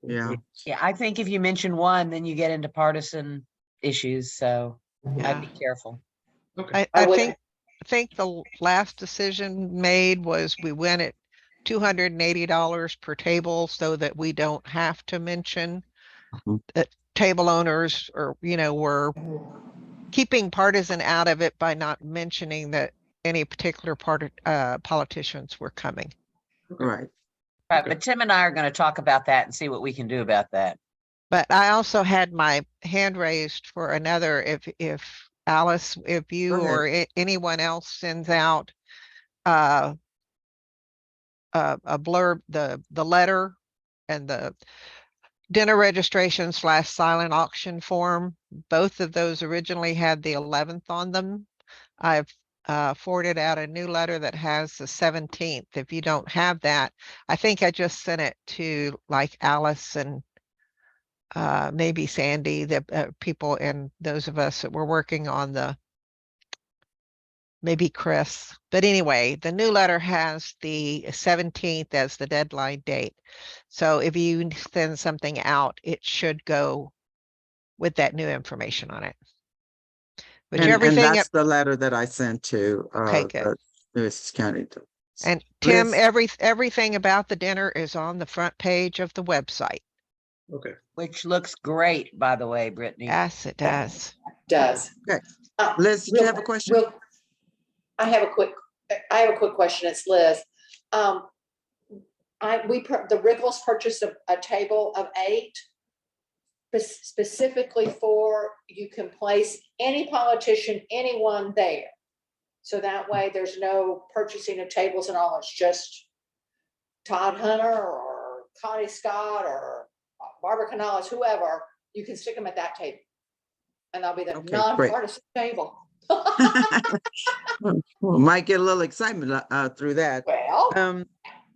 Yeah. Yeah, I think if you mention one, then you get into partisan issues, so I'd be careful. Okay. I think the last decision made was we went at $280 per table so that we don't have to mention Mhm. that table owners or, were keeping partisan out of it by not mentioning that any particular politicians were coming. Right. Right, Okay. but Tim and I are going to talk about that and see what we can do about that. But I also had my hand raised for another, if Alice, if you Go ahead. or anyone else sends out a blurb, the letter and the dinner registration / silent auction form, both of those originally had the 11th on them. I've forwarded out a new letter that has the 17th. If you don't have that, I think I just sent it to like Alice and maybe Sandy, the people and those of us that were working on the, maybe Chris. But anyway, the new letter has the 17th as the deadline date. So if you send something out, it should go with that new information on it. But And everything, that's the letter that I sent to okay, good. the Lewis County. And Tim, Liz? everything about the dinner is on the front page of the website. Okay. Which looks great, by the way, Brittany. Yes, it does. Does. Okay. Liz, did you Real- have a question? I have a quick question. It's Liz. The Riggles purchased a table of 8 specifically for, you can place any politician, anyone there. So that way there's no purchasing of tables and all, it's just Todd Hunter or Connie Scott or Barbara Canales, whoever, you can stick them at that table. And that'll be the Okay, great. nonpartisan table. Well, might get a little excitement through that. Well,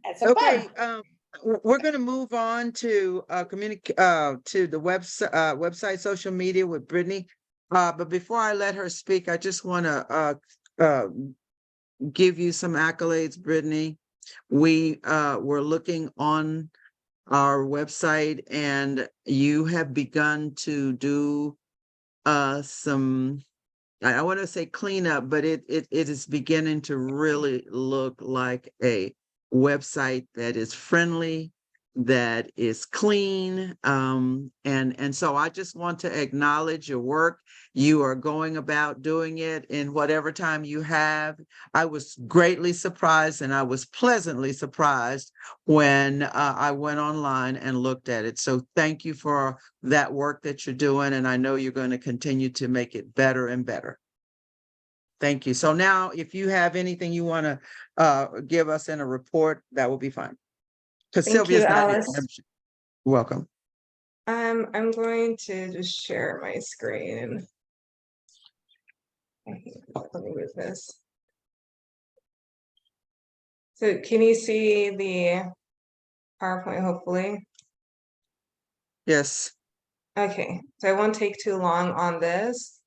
that's a Okay, fun. we're going to move on to to the website, social media with Brittany. But before I let her speak, I just want to give you some accolades, Brittany. We were looking on our website, and you have begun to do some, I want to say cleanup, but it is beginning to really look like a website that is friendly, that is clean. And so I just want to acknowledge your work. You are going about doing it in whatever time you have. I was greatly surprised, and I was pleasantly surprised when I went online and looked at it. So thank you for that work that you're doing. And I know you're going to continue to make it better and better. Thank you. So now, if you have anything you want to give us in a report, that will be fine. Because Thank Sylvia's you, not here. Alice. Welcome. I'm going to just share my screen. Let me move this. So can you see the PowerPoint, hopefully? Yes. Okay, so I won't take too long on this.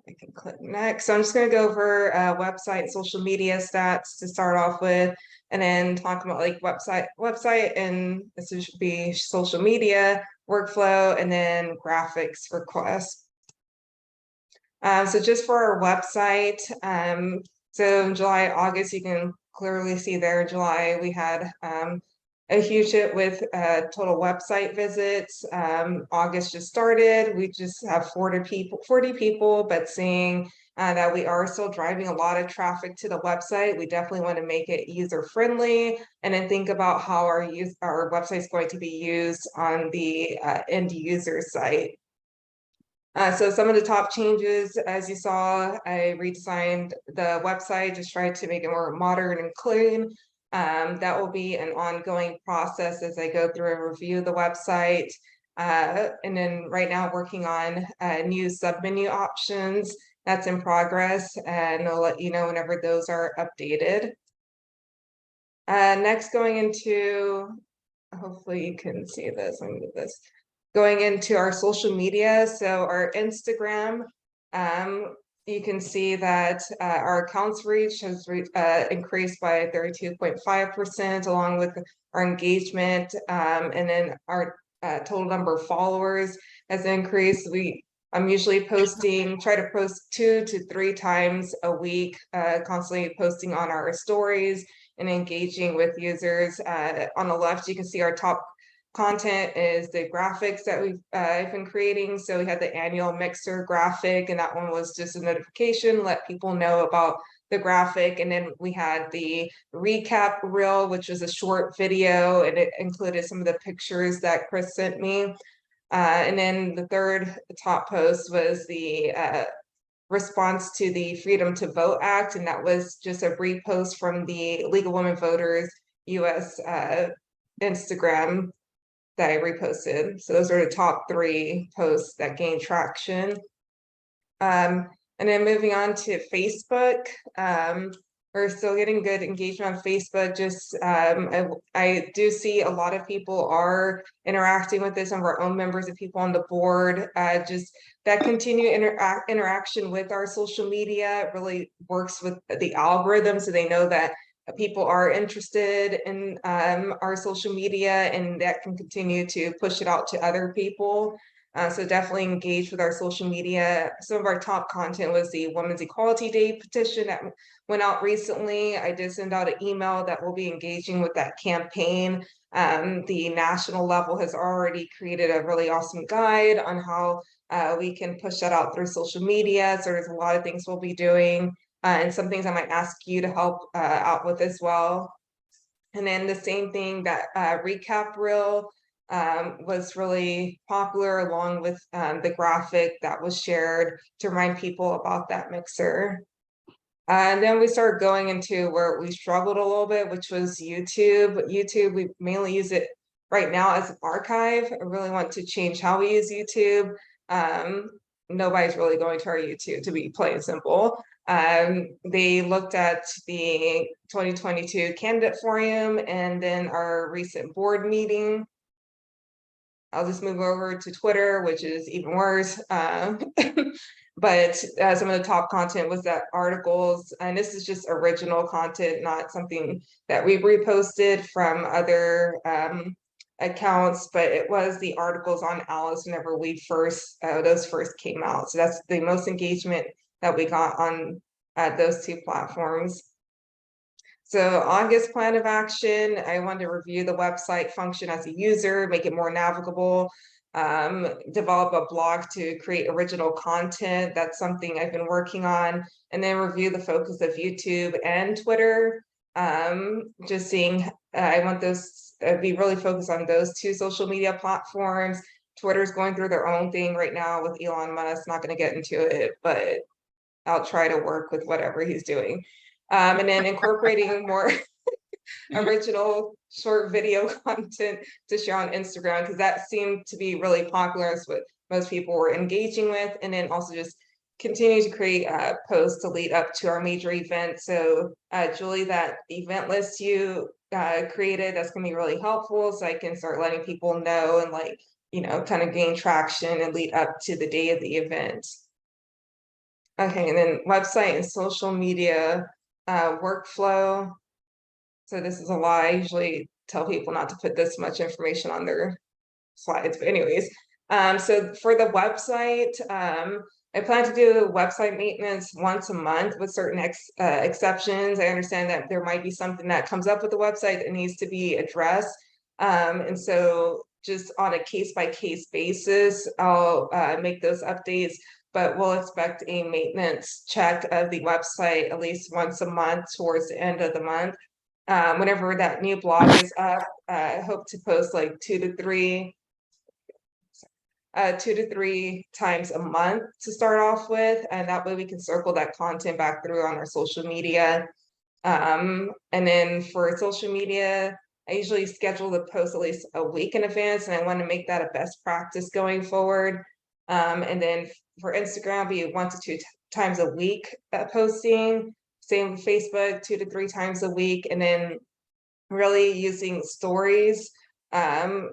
I can click next. So I'm just going to go over website, social media stats to start off with, and then talk about like website, and this should be social media workflow, and then graphics requests. So just for our website, so in July, August, you can clearly see there, July, we had a huge hit with total website visits. August just started. We just have 40 people, but seeing that we are still driving a lot of traffic to the website. We definitely want to make it user friendly, and then think about how our website is going to be used on the end user site. So some of the top changes, as you saw, I redesigned the website, just tried to make it more modern and clean. That will be an ongoing process as I go through and review the website. And then right now working on new submenu options. That's in progress, and I'll let you know whenever those are updated. Next, going into, hopefully you can see this, let me do this. Going into our social media, so our Instagram, you can see that our accounts reach has increased by 32.5%, along with our engagement, and then our total number of followers has increased. I'm usually try to post 2 to 3 times a week, constantly posting on our stories and engaging with users. On the left, you can see our top content is the graphics that I've been creating. So we had the annual mixer graphic, and that one was just a notification, let people know about the graphic. And then we had the recap reel, which was a short video, and it included some of the pictures that Chris sent me. And then the third top post was the response to the Freedom to Vote Act, and that was just a repost from the League of Women Voters US Instagram that I reposted. So those are the top 3 posts that gained traction. And And then moving on to Facebook, we're still getting good engagement on Facebook. Just I do see a lot of people are interacting with this, some of our own members and people on the board. Just that continued interaction with our social media really works with the algorithm, so they know that people are interested in our social media, and that can continue to push it out to other people. So definitely engage with our social media. Some of our top content was the Women's Equality Day petition that went out recently. I did send out an email that will be engaging with that campaign. The national level has already created a really awesome guide on how we can push that out through social media. So there's a lot of things we'll be doing, and some things I might ask you to help out with as well. And then the same thing, that recap reel was really popular, along with the graphic that was shared to remind people about that mixer. And then we started going into where we struggled a little bit, which was YouTube. YouTube, we mainly use it right now as an archive. I really want to change how we use YouTube. Nobody's really going to our YouTube, to be plain simple. They looked at the 2022 candidate forum and then our recent board meeting. I'll just move over to Twitter, which is even worse. But some of the top content was that articles, and this is just original content, not something that we reposted from other accounts, but it was the articles on Alice whenever we those first came out. So that's the most engagement that we got on those two platforms. So August plan of action, I wanted to review the website function as a user, make it more navigable, develop a blog to create original content. That's something I've been working on. And then review the focus of YouTube and Twitter. Just seeing, I want those, be really focused on those two social media platforms. Twitter's going through their own thing right now with Elon Musk, not going to get into it, but I'll try to work with whatever he's doing. And then incorporating more original short video content to share on Instagram, because that seemed to be really popular. That's what most people were engaging with. And then also just continue to create posts to lead up to our major event. So Julie, that event list you created, that's gonna be really helpful, so I can start letting people know and, like, you know, kind of gain traction and lead up to the day of the event. Okay, and then website and social media workflow. So this is a lot. I usually tell people not to put this much information on their slides, but anyways. So for the website, I plan to do website maintenance once a month with certain exceptions. I understand that there might be something that comes up with the website that needs to be addressed. And so just on a case-by-case basis, I'll make those updates, but we'll expect a maintenance check of the website at least once a month towards the end of the month. Whenever that new blog is up, I hope to post like 2 to 3 times a month to start off with, and that way we can circle that content back through on our social media. And then for social media, I usually schedule the post at least a week in advance, and I want to make that a best practice going forward. And then for Instagram, be 1 to 2 times a week posting. Same with Facebook, 2 to 3 times a week, and then really using stories,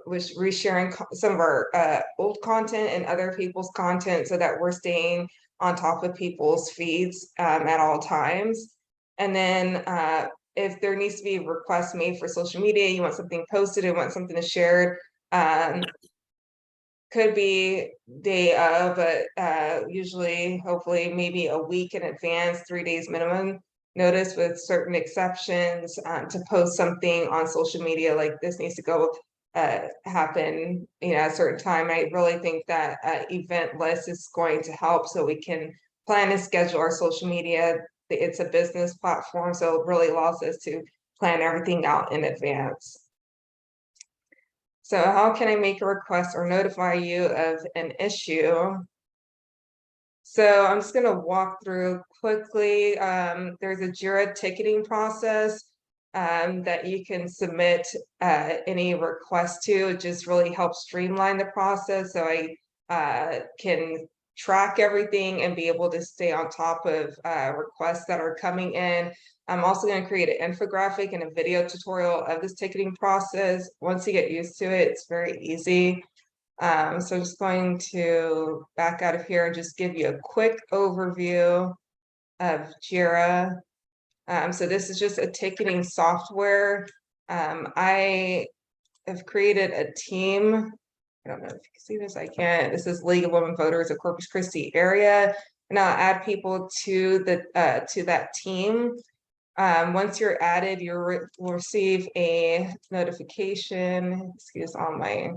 which resharing some of our old content and other people's content, so that we're staying on top of people's feeds at all times. And then if there needs to be requests made for social media, you want something posted, you want something to share, could be day of, but usually, hopefully, maybe a week in advance, 3 days minimum notice, with certain exceptions, to post something on social media, like this needs to go happen, you know, at a certain time. I really think that event list is going to help, so we can plan and schedule our social media. It's a business platform, so it really allows us to plan everything out in advance. So how can I make a request or notify you of an issue? So I'm just going to walk through quickly. There's a JIRA ticketing process that you can submit any request to. It just really helps streamline the process. So I can track everything and be able to stay on top of requests that are coming in. I'm also going to create an infographic and a video tutorial of this ticketing process. Once you get used to it, it's very easy. So I'm just going to back out of here and just give you a quick overview of Jira. So this is just a ticketing software. I have created a team. I don't know if you can see this, I can't. This is League of Women Voters of Corpus Christi area. And I'll add people to that team. Once you're added, will receive a notification. Excuse all my.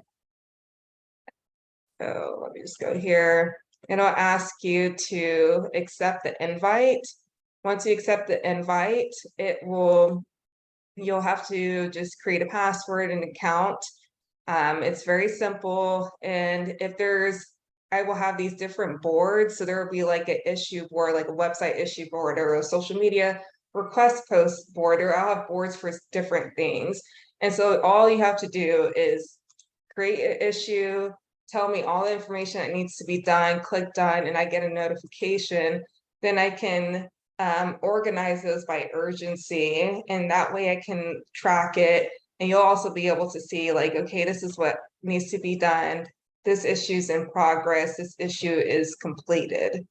So let me just go here. And I'll ask you to accept the invite. Once you accept the invite, you'll have to just create a password and account. It's very simple. And I will have these different boards. So there will be like an issue board, like a website issue board or a social media request post board, or I'll have boards for different things. And so all you have to do is create an issue, tell me all the information that needs to be done, click done, and I get a notification. Then I can organize those by urgency, and that way I can track it. And you'll also be able to see like, okay, this is what needs to be done. This issue's in progress. This issue is completed.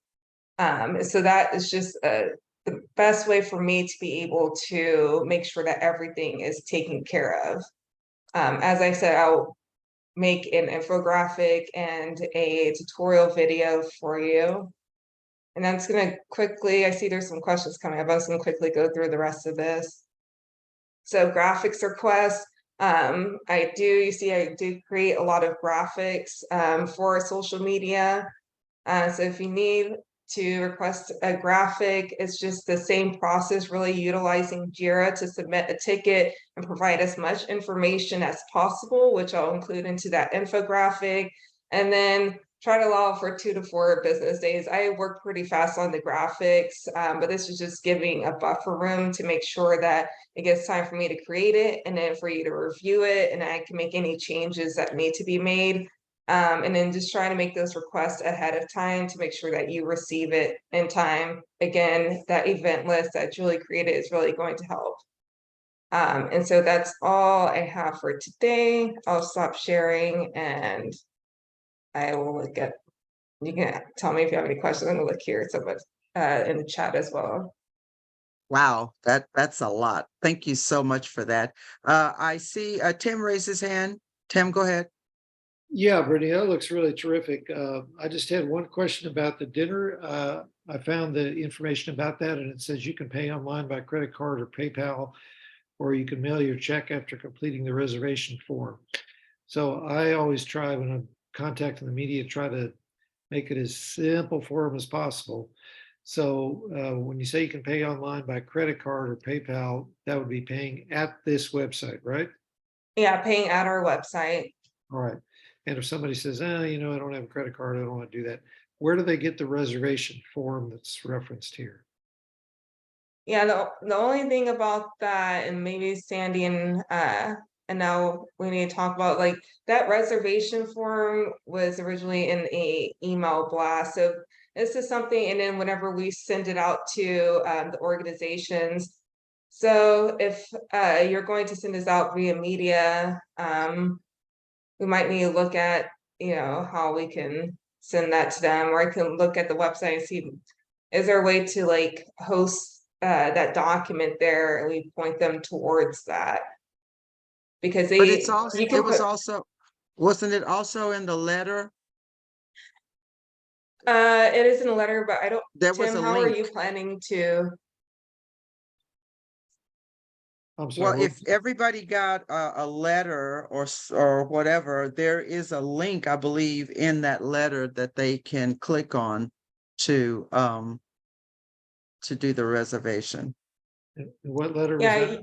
So that is just the best way for me to be able to make sure that everything is taken care of. As I said, I'll make an infographic and a tutorial video for you. And I'm just gonna quickly, I see there's some questions coming up. I was gonna quickly go through the rest of this. So graphics requests, I do create a lot of graphics for social media. So if you need to request a graphic, it's just the same process, really utilizing Jira to submit a ticket and provide as much information as possible, which I'll include into that infographic. And then try to allow for 2 to 4 business days. I work pretty fast on the graphics, but this is just giving a buffer room to make sure that it gets time for me to create it and then for you to review it, and I can make any changes that need to be made. And then just trying to make those requests ahead of time to make sure that you receive it in time. Again, that event list that Julie created is really going to help. And so that's all I have for today. I'll stop sharing and I will look at, you can tell me if you have any questions. I'm gonna look here at some in the chat as well. Wow, that's a lot. Thank you so much for that. I see Tim raise his hand. Tim, go ahead. Yeah, Brittany, that looks really terrific. I just had one question about the dinner. I found the information about that and it says you can pay online by credit card or PayPal, or you can mail your check after completing the reservation form. So I always try when I'm contacting the media, try to make it as simple for them as possible. So when you say you can pay online by credit card or PayPal, that would be paying at this website, right? Yeah, paying at our website. All right. And if somebody says, I don't have a credit card, I don't want to do that, where do they get the reservation form that's referenced here? Yeah, the only thing about that, and maybe Sandy and now we need to talk about, like, that reservation form was originally in a email blast. So this is something, and then whenever we send it out to the organizations. So if you're going to send this out via media, we might need to look at, how we can send that to them, or I can look at the website and see, is there a way to like host that document there and we point them towards that? Because But it's also, wasn't it also in the letter? It is in a letter, but I don't, There was Tim, a how are you link. planning to? I'm sorry. Well, if everybody got a letter or whatever, there is a link, I believe, in that letter that they can click on to do the reservation. What letter was Yeah, that?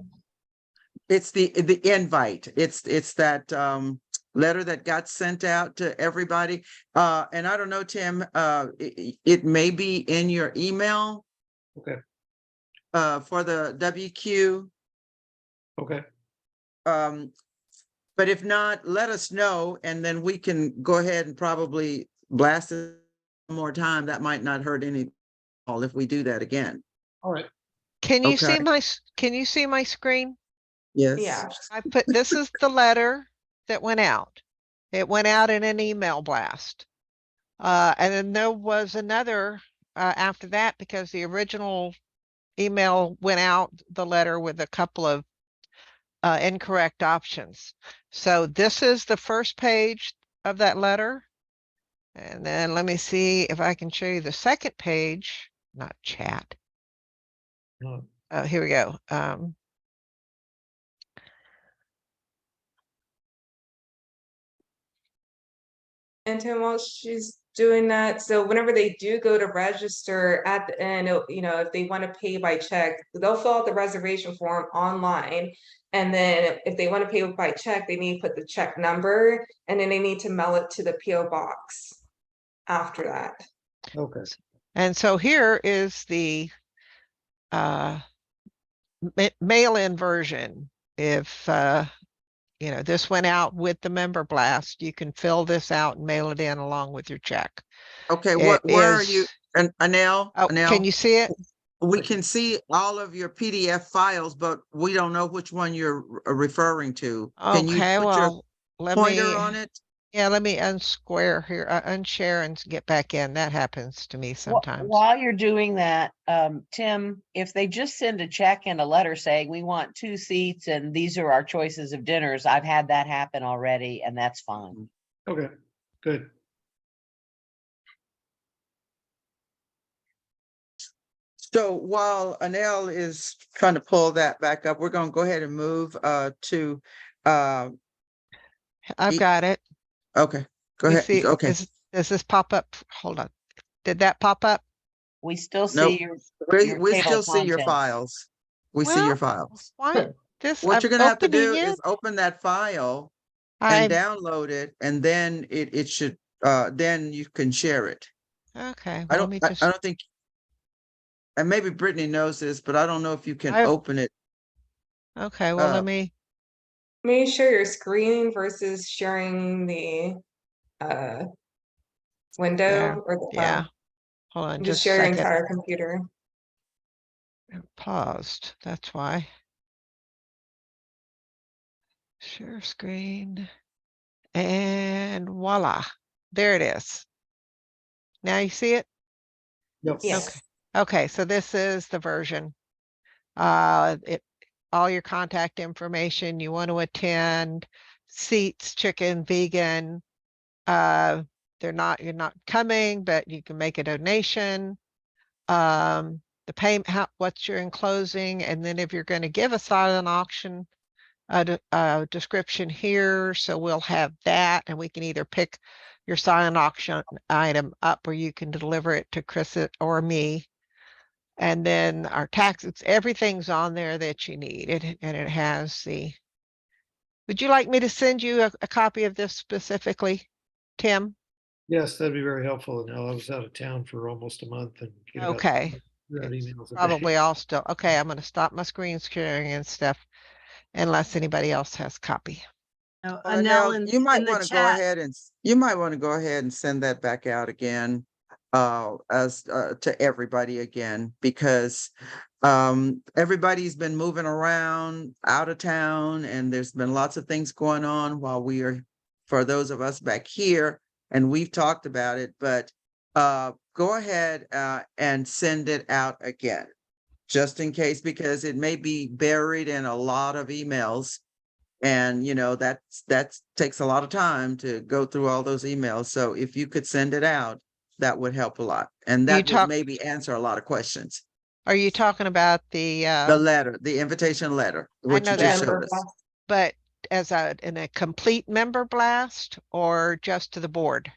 It's the invite. It's that letter that got sent out to everybody. And I don't know, Tim, it may be in your email. Okay. For the WQ. Okay. But if not, let us know, and then we can go ahead and probably blast it more time, that might not hurt any, all if we do that again. All right. Can you Okay. see can you see my screen? Yes. Yeah, This is the letter that went out. It went out in an email blast. And then there was another after that, because the original email went out, the letter with a couple of incorrect options. So this is the first page of that letter. And then let me see if I can show you the second page, not chat. No. Here we go. and Tim, while she's doing that, so whenever they do go to register at the end, you know, if they want to pay by check, they'll fill out the reservation form online. And then if they want to pay by check, they need to put the check number, and then they need to mail it to the PO box after that. Okay. And so here is the mail-in version. If you know, this went out with the member blast, you can fill this out and mail it in along with your check. Okay, It where are you? is- And Anel, Oh, can you see it? we can see all of your PDF files, but we don't know which one you're referring to. Can you Okay, put your well, let pointer me, on it? yeah, let me unsquare here, unshare and get back in. That happens to me sometimes. While you're doing that, Tim, if they just send a check and a letter saying we want 2 seats and these are our choices of dinners, I've had that happen already, and that's fine. Okay, good. So while Anel is trying to pull that back up, we're gonna go ahead and move to I've got it. okay, go You ahead. see, Okay. does this pop up? Hold on. Did that pop up? We still Nope. see your We table still of see your contents. files. We see your files. Why? This, What I'm you're gonna have to opening do it. is open that file and download it, and then it should then you can share it. Okay, I well, let don't me I just, don't think, and maybe Brittany knows this, but I don't know if you can I- open it. okay, well, let Uh, me, Maybe share your screen versus sharing the window there, or the yeah. Hold on just just a share your second. entire computer. Paused, that's why. Share screen. And voila, there it is. Now you see it? Yep. Yes. Okay, so this is the version. All your contact information, you want to attend, seats, chicken, vegan. You're not coming, but you can make a donation. The payment, what's your enclosing, and then if you're going to give a silent auction, a description here, so we'll have that, and we can either pick your silent auction item up, or you can deliver it to Chris or me. And then our taxes, everything's on there that you need. And it has the. Would you like me to send you a copy of this specifically, Tim? Yes, that'd be very helpful. And I was out of town for almost a month and get about Okay. 300 It's emails a day. probably all still, okay, I'm gonna stop my screen sharing and stuff unless anybody else has copy. Oh, Well, Anel Anel, you might in the want to go chat, ahead and you might want to go ahead and send that back out again as to everybody again, because everybody's been moving around out of town, and there's been lots of things going on while we are, for those of us back here, and we've talked about it, but go ahead and send it out again, just in case, because it may be buried in a lot of emails. And you know, that takes a lot of time to go through all those emails. So if you could send it out, that would help a lot. And that would maybe answer a lot of questions. Are you talking about the letter, the invitation letter, what know you that. just showed us? But as in a complete member blast or just to the board?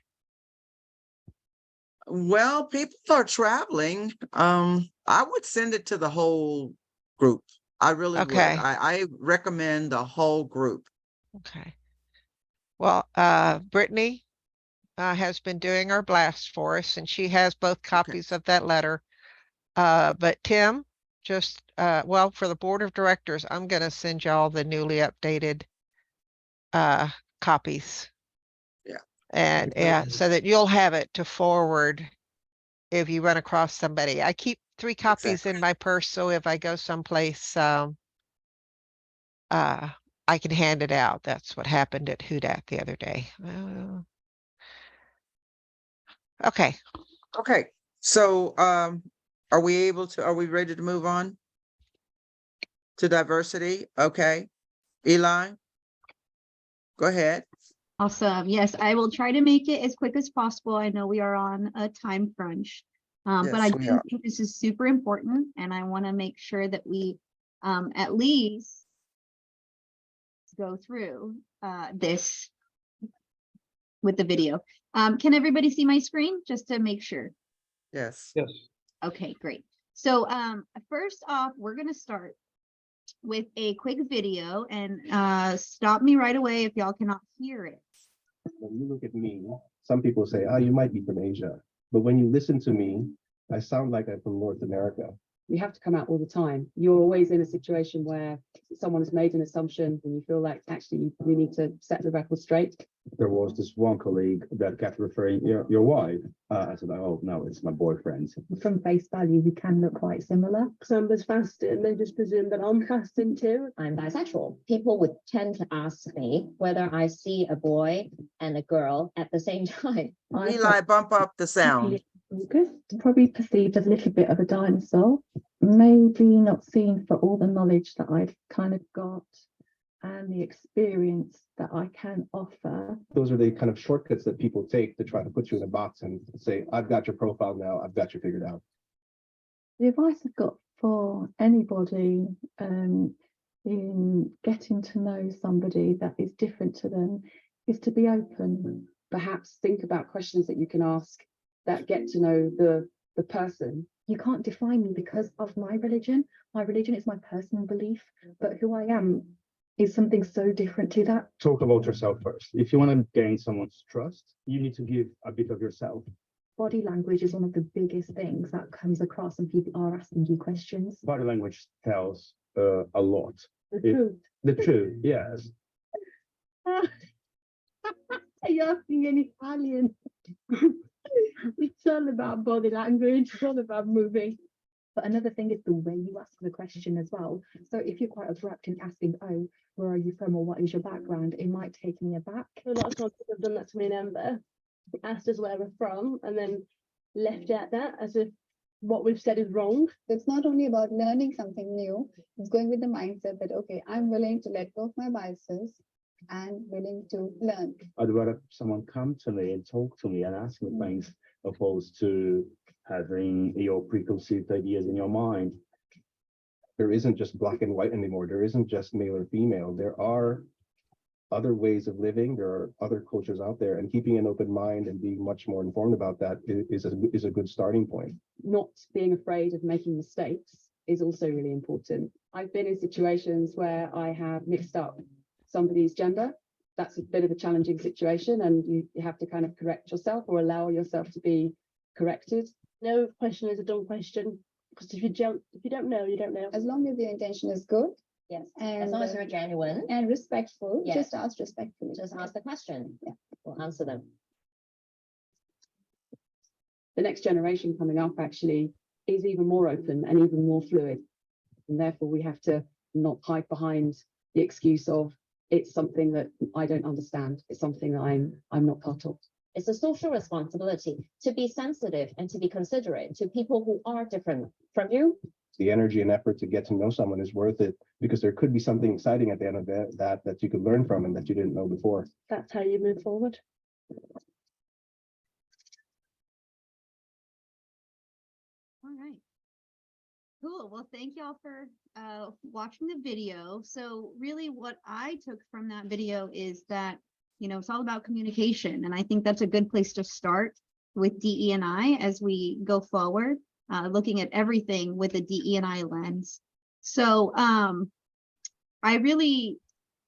Well, people are traveling. I would send it to the whole group. I really would. Okay. I recommend the whole group. Okay. Well, Brittany has been doing our blast for us, and she has both copies of that letter. But Tim, just well, for the board of directors, I'm gonna send y'all the newly updated copies. Yeah. And yeah, so that you'll have it to forward if you run across somebody. I keep 3 copies in my purse, so if I go someplace, I can hand it out. That's what happened at Hudat the other day. Okay, Okay, so are we ready to move on to diversity? Okay, Eli, go ahead. Awesome. Yes, I will try to make it as quick as possible. I know we are on a time crunch. But I Yes, we do are. think this is super important, and I want to make sure that we at least go through this with the video. Can everybody see my screen just to make sure? Yes. Yes. Okay, great. So first off, we're going to start with a quick video, and stop me right away if y'all cannot hear it. When you look at me, some people say, oh, you might be from Asia. But when you listen to me, I sound like I'm from North America. You have to come out all the time. You're always in a situation where someone has made an assumption and you feel like actually we need to set the record straight. There was this one colleague that kept referring, your wife. I said, oh, no, it's my boyfriend. From face value, we can look quite similar. Somebody's fasting, they just presume that I'm fasting too. I'm bisexual. People would tend to ask me whether I see a boy and a girl at the same time. Eli, bump up the sound. Probably perceived as a little bit of a dinosaur. Maybe not seen for all the knowledge that I've kind of got and the experience that I can offer. Those are the kind of shortcuts that people take to try to put you in a box and say, I've got your profile now, I've got you figured out. The advice I've got for anybody in getting to know somebody that is different to them is to be open. Perhaps think about questions that you can ask that get to know the person. You can't define me because of my religion. My religion is my personal belief, but who I am is something so different to that. Talk about yourself first. If you want to gain someone's trust, you need to give a bit of yourself. Body language is one of the biggest things that comes across when people are asking you questions. Body language tells a lot. Truth. The truth, yes. Are you asking in Italian? It's all about body language, it's all about moving. But another thing is the way you ask the question as well. So if you're quite abrupt in asking, oh, where are you from or what is your background, it might take me aback. A lot of times people have done that to me in Amber. Asked us where we're from and then left at that as if what we've said is wrong. It's not only about learning something new, it's going with the mindset that, okay, I'm willing to let go of my biases and willing to learn. I'd rather someone come to me and talk to me and ask me things opposed to having your preconceived ideas in your mind. There isn't just black and white anymore. There isn't just male or female. There are other ways of living. There are other cultures out there, and keeping an open mind and being much more informed about that is a good starting point. Not being afraid of making mistakes is also really important. I've been in situations where I have mixed up somebody's gender. That's a bit of a challenging situation, and you have to kind of correct yourself or allow yourself to be corrected. No question is a dumb question, because if you don't know, you don't know. As long as your intention is good. Yes, and as long as you're genuine and respectful, yes. Just ask respectfully. Just ask the question. Yeah, we'll answer them. The next generation coming up actually is even more open and even more fluid, and therefore we have to not hide behind the excuse of it's something that I don't understand. It's something that I'm not part of. It's a social responsibility to be sensitive and to be considerate to people who are different from you. The energy and effort to get to know someone is worth it, because there could be something exciting at the end of that you could learn from and that you didn't know before. That's how you move forward. All right. Cool. Well, thank y'all for watching the video. So really what I took from that video is that, you know, it's all about communication. And I think that's a good place to start with DE&I as we go forward, looking at everything with a DE&I lens. So I really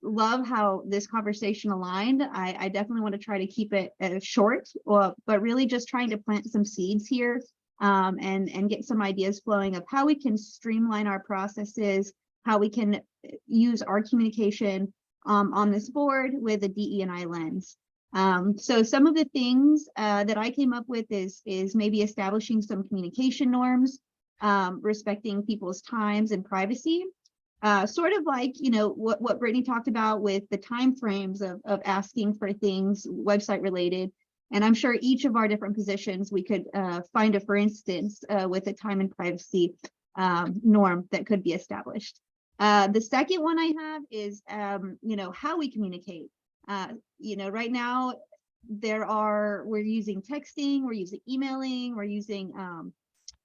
love how this conversation aligned. I definitely want to try to keep it short, but really just trying to plant some seeds here. And get some ideas flowing of how we can streamline our processes, how we can use our communication on this board with a DE&I lens. So some of the things that I came up with is maybe establishing some communication norms, respecting people's times and privacy. Sort of like, you know, what Brittany talked about with the timeframes of asking for things website related. And I'm sure each of our different positions, we could find a, for instance, with a time and privacy norm that could be established. The second one I have is, you know, how we communicate. You know, right now we're using texting, we're using emailing, we're using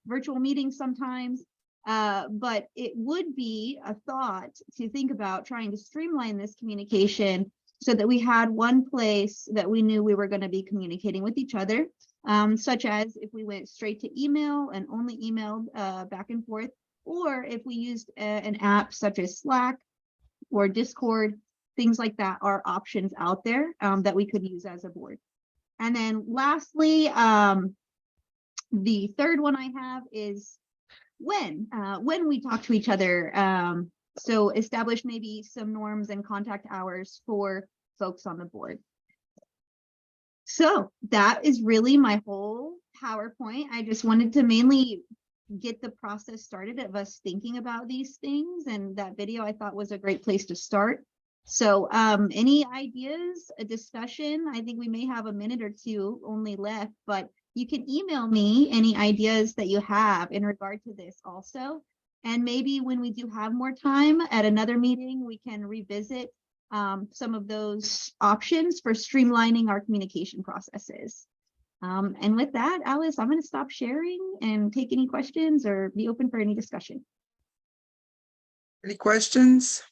virtual meetings sometimes. But it would be a thought to think about trying to streamline this communication so that we had one place that we knew we were going to be communicating with each other, such as if we went straight to email and only emailed back and forth, or if we used an app such as Slack or Discord, things like that are options out there that we could use as a board. And then lastly, the third one I have is when we talk to each other. So establish maybe some norms and contact hours for folks on the board. So that is really my whole PowerPoint. I just wanted to mainly get the process started of us thinking about these things, and that video I thought was a great place to start. So any ideas, a discussion? I think we may have a minute or two only left, but you can email me any ideas that you have in regard to this also. And maybe when we do have more time at another meeting, we can revisit some of those options for streamlining our communication processes. And with that, Alice, I'm going to stop sharing and take any questions or be open for any discussion. Any questions?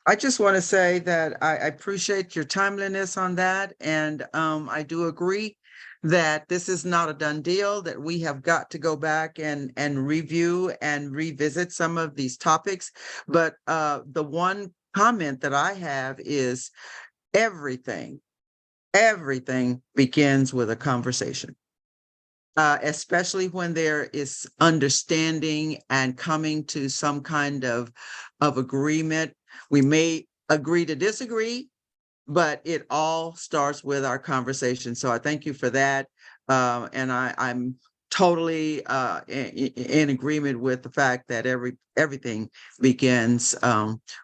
I just want to say that I appreciate your timeliness on that. And I do agree that this is not a done deal, that we have got to go back and review and revisit some of these topics. But the one comment that I have is everything begins with a conversation. Especially when there is understanding and coming to some kind of agreement. We may agree to disagree, but it all starts with our conversation. So I thank you for that. And I'm totally in agreement with the fact that everything begins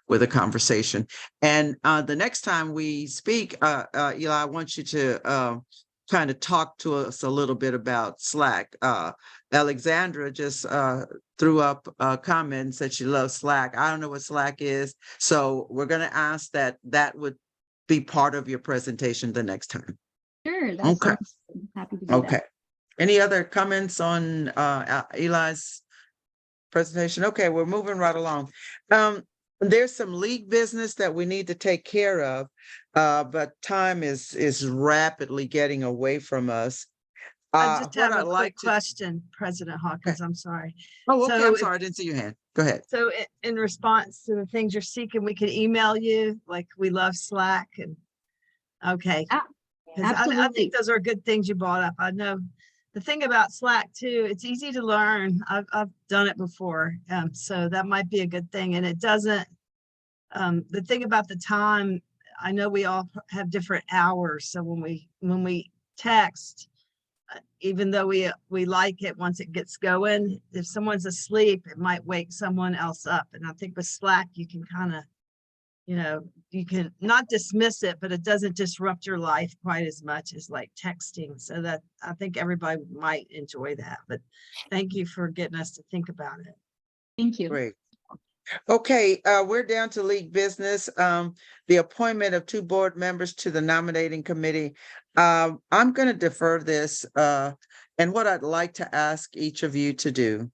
with a conversation. And the next time we speak, Eli, I want you to kind of talk to us a little bit about Slack. Alexandra just threw up a comment and said she loves Slack. I don't know what Slack is. So we're going to ask that would be part of your presentation the next time. Sure. That's Okay. I'm happy to do Okay. that. Any other comments on Eli's presentation? Okay, we're moving right along. There's some league business that we need to take care of, but time is rapidly getting away from us. I just have what a I'd like quick question, President Hawkins, I'm sorry. Oh, okay, So I'm if- sorry, I didn't see your hand. Go ahead. So in response to the things you're seeking, we could email you, like we love Slack and, okay. 'Cause I Absolutely. think those are good things you brought up. I know the thing about Slack too, it's easy to learn. I've done it before. So that might be a good thing. And it doesn't, the thing about the time, I know we all have different hours. So when we text, even though we like it once it gets going, if someone's asleep, it might wake someone else up. And I think with Slack, you can kind of, you know, you can not dismiss it, but it doesn't disrupt your life quite as much as like texting. So that I think everybody might enjoy that. But thank you for getting us to think about it. Thank you. Great. Okay, we're down to league business. The appointment of 2 board members to the nominating committee. I'm going to defer this. And what I'd like to ask each of you to do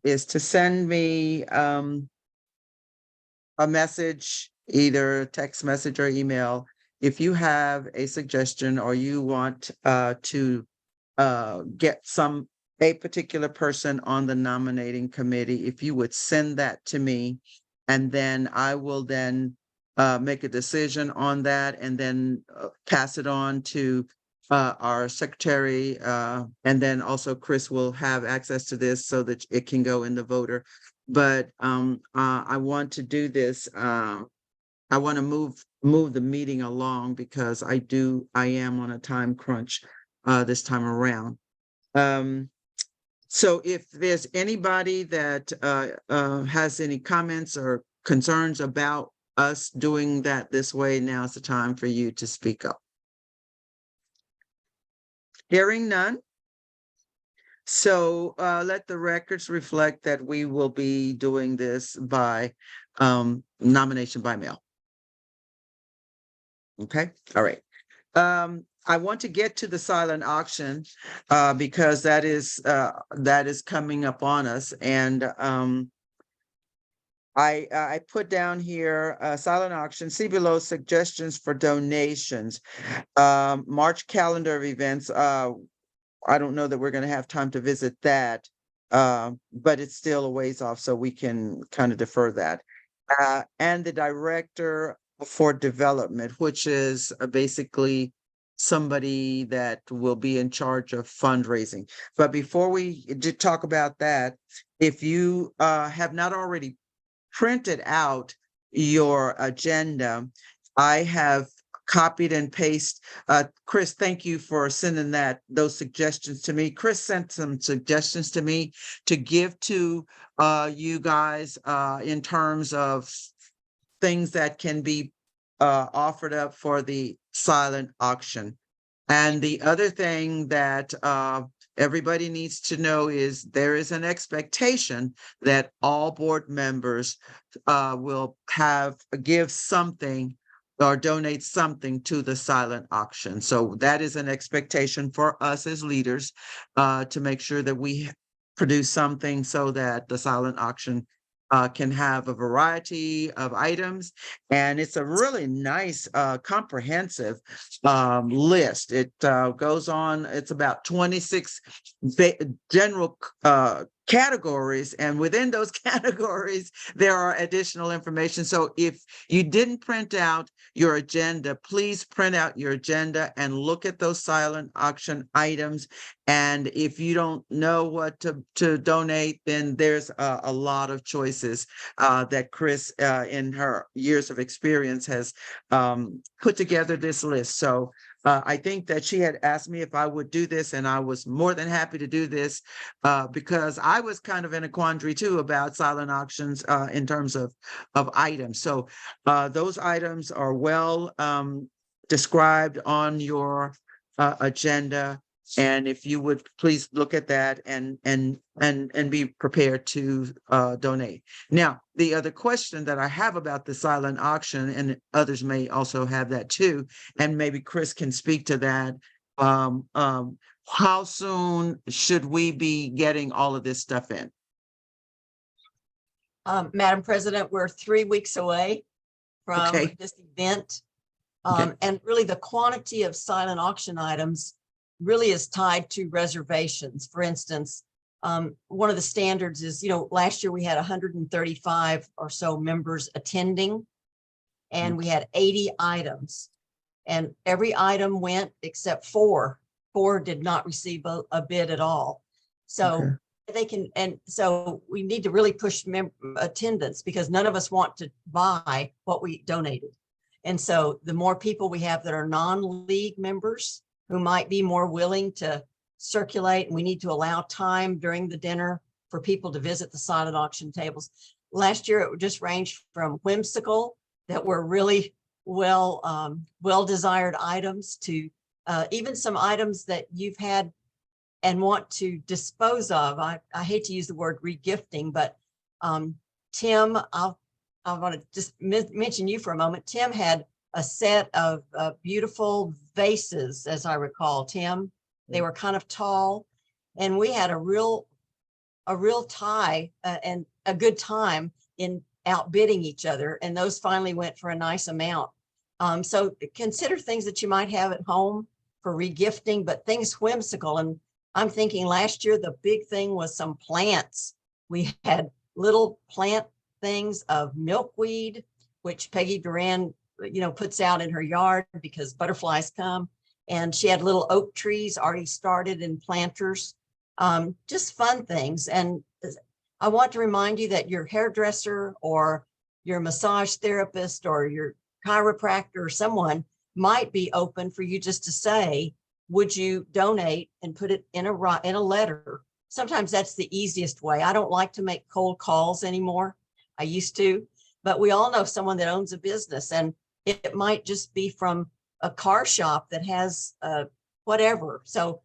is to send me a message, either text message or email, if you have a suggestion or you want to get a particular person on the nominating committee. If you would send that to me, and then I will then make a decision on that and then pass it on to our secretary. And then also Chris will have access to this so that it can go in the voter. But I want to do this I want to move the meeting along because I am on a time crunch this time around. So if there's anybody that has any comments or concerns about us doing that this way, now's the time for you to speak up. Hearing none. So let the records reflect that we will be doing this by nomination by mail. Okay, all right. I want to get to the silent auction because that is coming up on us, and I put down here silent auction. See below suggestions for donations. March calendar of events. I don't know that we're going to have time to visit that, but it's still a ways off, so we can kind of defer that. And the director for development, which is basically somebody that will be in charge of fundraising. But before we talk about that, if you have not already printed out your agenda, I have copied and pasted. Chris, thank you for sending those suggestions to me. Chris sent some suggestions to me to give to you guys in terms of things that can be offered up for the silent auction. And the other thing that everybody needs to know is there is an expectation that all board members will give something or donate something to the silent auction. So that is an expectation for us as leaders to make sure that we produce something so that the silent auction can have a variety of items. And it's a really nice, comprehensive list. It goes on, it's about 26 general categories, and within those categories, there are additional information. So if you didn't print out your agenda, please print out your agenda and look at those silent auction items. And if you don't know what to donate, then there's a lot of choices that Chris, in her years of experience, has put together this list. So I think that she had asked me if I would do this, and I was more than happy to do this because I was kind of in a quandary too about silent auctions in terms of items. So those items are well described on your agenda. And if you would please look at that and be prepared to donate. Now, the other question that I have about the silent auction, and others may also have that too, and maybe Chris can speak to that. How soon should we be getting all of this stuff in? Madam President, we're 3 weeks away from Okay. this event. Okay. And really the quantity of silent auction items really is tied to reservations. For instance, one of the standards is, last year we had 135 or so members attending, and we had 80 items, and every item went except four. Four did not receive a bid at all. So so we need to really push attendance, because none of us want to buy what we donated. And so the more people we have that are non-league members who might be more willing to circulate, and we need to allow time during the dinner for people to visit the silent auction tables. Last year, it just ranged from whimsical that were really well-desired items to even some items that you've had and want to dispose of. I hate to use the word regifting, but Tim, I want to just mention you for a moment. Tim had a set of beautiful vases, as I recall, Tim. They were kind of tall, and we had a real tie and a good time in outbidding each other. And those finally went for a nice amount. So consider things that you might have at home for regifting, but things whimsical. And I'm thinking last year, the big thing was some plants. We had little plant things of milkweed, which Peggy Duran, puts out in her yard because butterflies come. And she had little oak trees already started in planters, just fun things. And I want to remind you that your hairdresser or your massage therapist or your chiropractor or someone might be open for you just to say, would you donate and put it in a letter? Sometimes that's the easiest way. I don't like to make cold calls anymore. I used to, but we all know someone that owns a business, and it might just be from a car shop that has whatever. So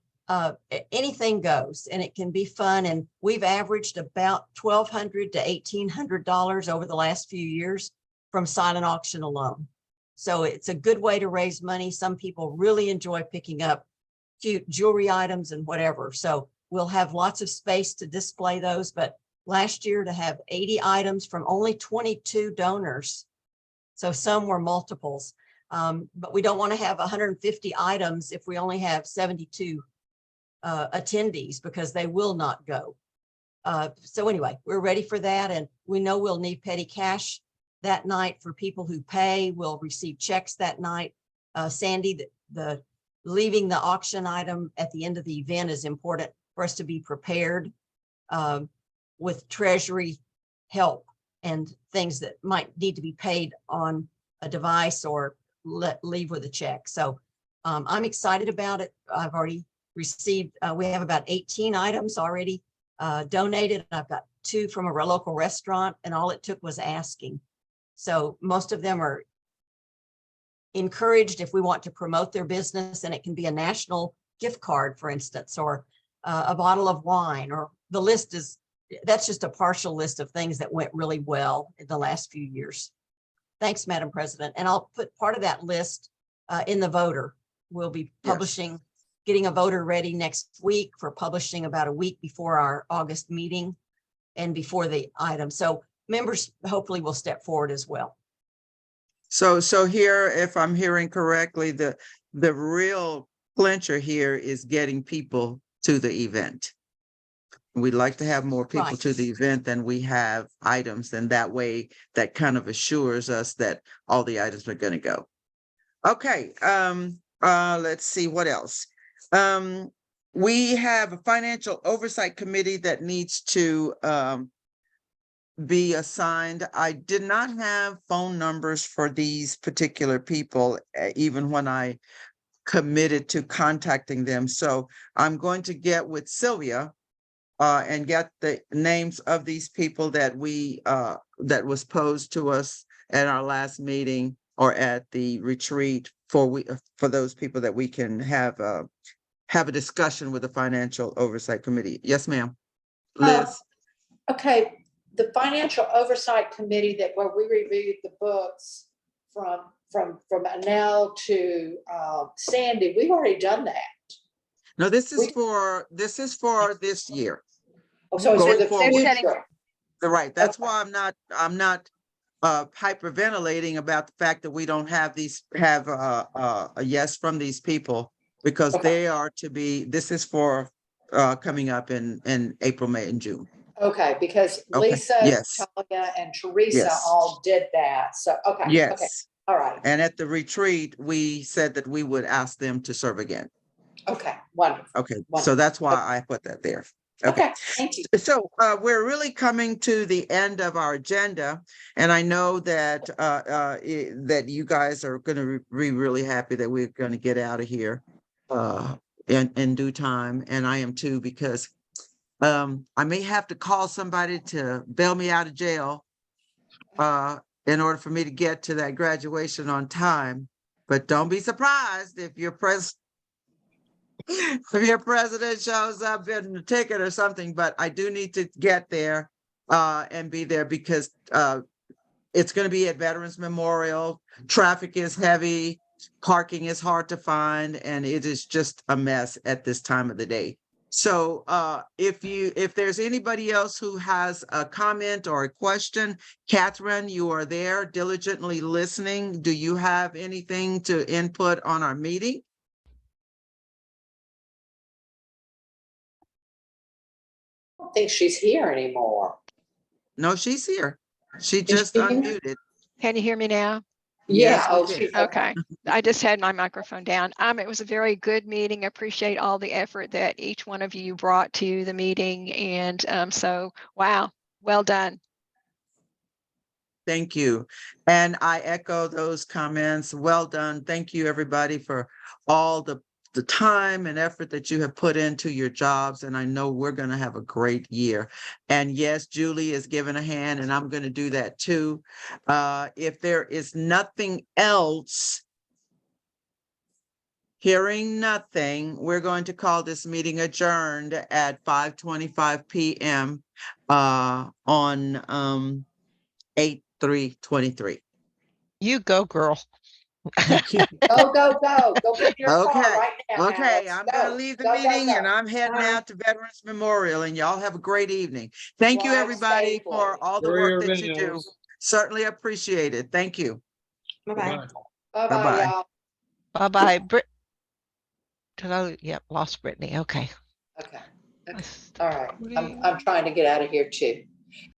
anything goes, and it can be fun. And we've averaged about $1,200 to $1,800 over the last few years from silent auction alone. So it's a good way to raise money. Some people really enjoy picking up cute jewelry items and whatever. So we'll have lots of space to display those. But last year to have 80 items from only 22 donors. So some were multiples. But we don't want to have 150 items if we only have 72 attendees, because they will not go. So anyway, we're ready for that. And we know we'll need petty cash that night for people who pay. We'll receive checks that night. Sandy, the leaving the auction item at the end of the event is important for us to be prepared with Treasury help and things that might need to be paid on a device or leave with a check. So I'm excited about it. I've already received, we have about 18 items already donated. I've got 2 from a local restaurant, and all it took was asking. So most of them are encouraged if we want to promote their business, and it can be a national gift card, for instance, or a bottle of wine, or the list is, that's just a partial list of things that went really well in the last few years. Thanks, Madam President. And I'll put part of that list in the voter. We'll be publishing, getting a voter ready next week for publishing about a week before our August meeting and before the item. So members hopefully will step forward as well. So here, if I'm hearing correctly, the real clincher here is getting people to the event. We'd like to have more people to the event than we have items, and that way that kind of assures us that all the items are going to go. Okay, let's see what else. We have a financial oversight committee that needs to be assigned. I did not have phone numbers for these particular people, even when I committed to contacting them. So I'm going to get with Sylvia and get the names of these people that we that was posed to us at our last meeting or at the retreat for those people that we can have a discussion with the Financial Oversight Committee. Yes, ma'am. Liz. Okay, the Financial Oversight Committee that where we reviewed the books from Annelle to Sandy, we've already done that. No, this is for this year. Oh, so it's for the future. Right. That's why I'm not hyperventilating about the fact that we don't have a yes from these people, because they are to be, this is for coming up in April, May, and June. Okay, because Lisa, Talia, and Teresa all did that. So, okay. Yes. Okay. All right. And at the retreat, we said that we would ask them to serve again. Okay, wonderful. Okay, wonderful. So that's why I put that there. Okay, thank you. So we're really coming to the end of our agenda, and I know that that you guys are going to be really happy that we're going to get out of here in due time, and I am too, because I may have to call somebody to bail me out of jail in order for me to get to that graduation on time. But don't be surprised if your president shows up in the ticket or something, but I do need to get there and be there, because it's going to be at Veterans Memorial. Traffic is heavy, parking is hard to find, and it is just a mess at this time of the day. So if there's anybody else who has a comment or a question, Catherine, you are there diligently listening. Do you have anything to input on our meeting? I don't think she's here anymore. No, she's here. She just unmuted. Can you hear me now? Yeah. Yes, okay. I just had my microphone down. It was a very good meeting. I appreciate all the effort that each one of you brought to the meeting. And so, wow, well done. Thank you. And I echo those comments. Well done. Thank you, everybody, for all the time and effort that you have put into your jobs. And I know we're going to have a great year. And yes, Julie is giving a hand, and I'm going to do that too. If there is nothing else, hearing nothing, we're going to call this meeting adjourned at 5:25 p.m. On 8/3/23. You go, girl. Go, go, go. Go get in your car Okay, right now, okay, Alice. I'm Go, gonna leave the go, go, meeting and go. I'm heading out to Veterans Memorial, and y'all have a great evening. Thank you, Drive everybody, safely. for all the Enjoy work your that you event, do. Alice. Certainly appreciate it. Thank you. Bye-bye. Bye-bye. Bye-bye, Bye-bye. y'all. Bye-bye. Did I, yep, lost Brittany. Okay. Okay, That's all right. recording. I'm trying to get out of here too.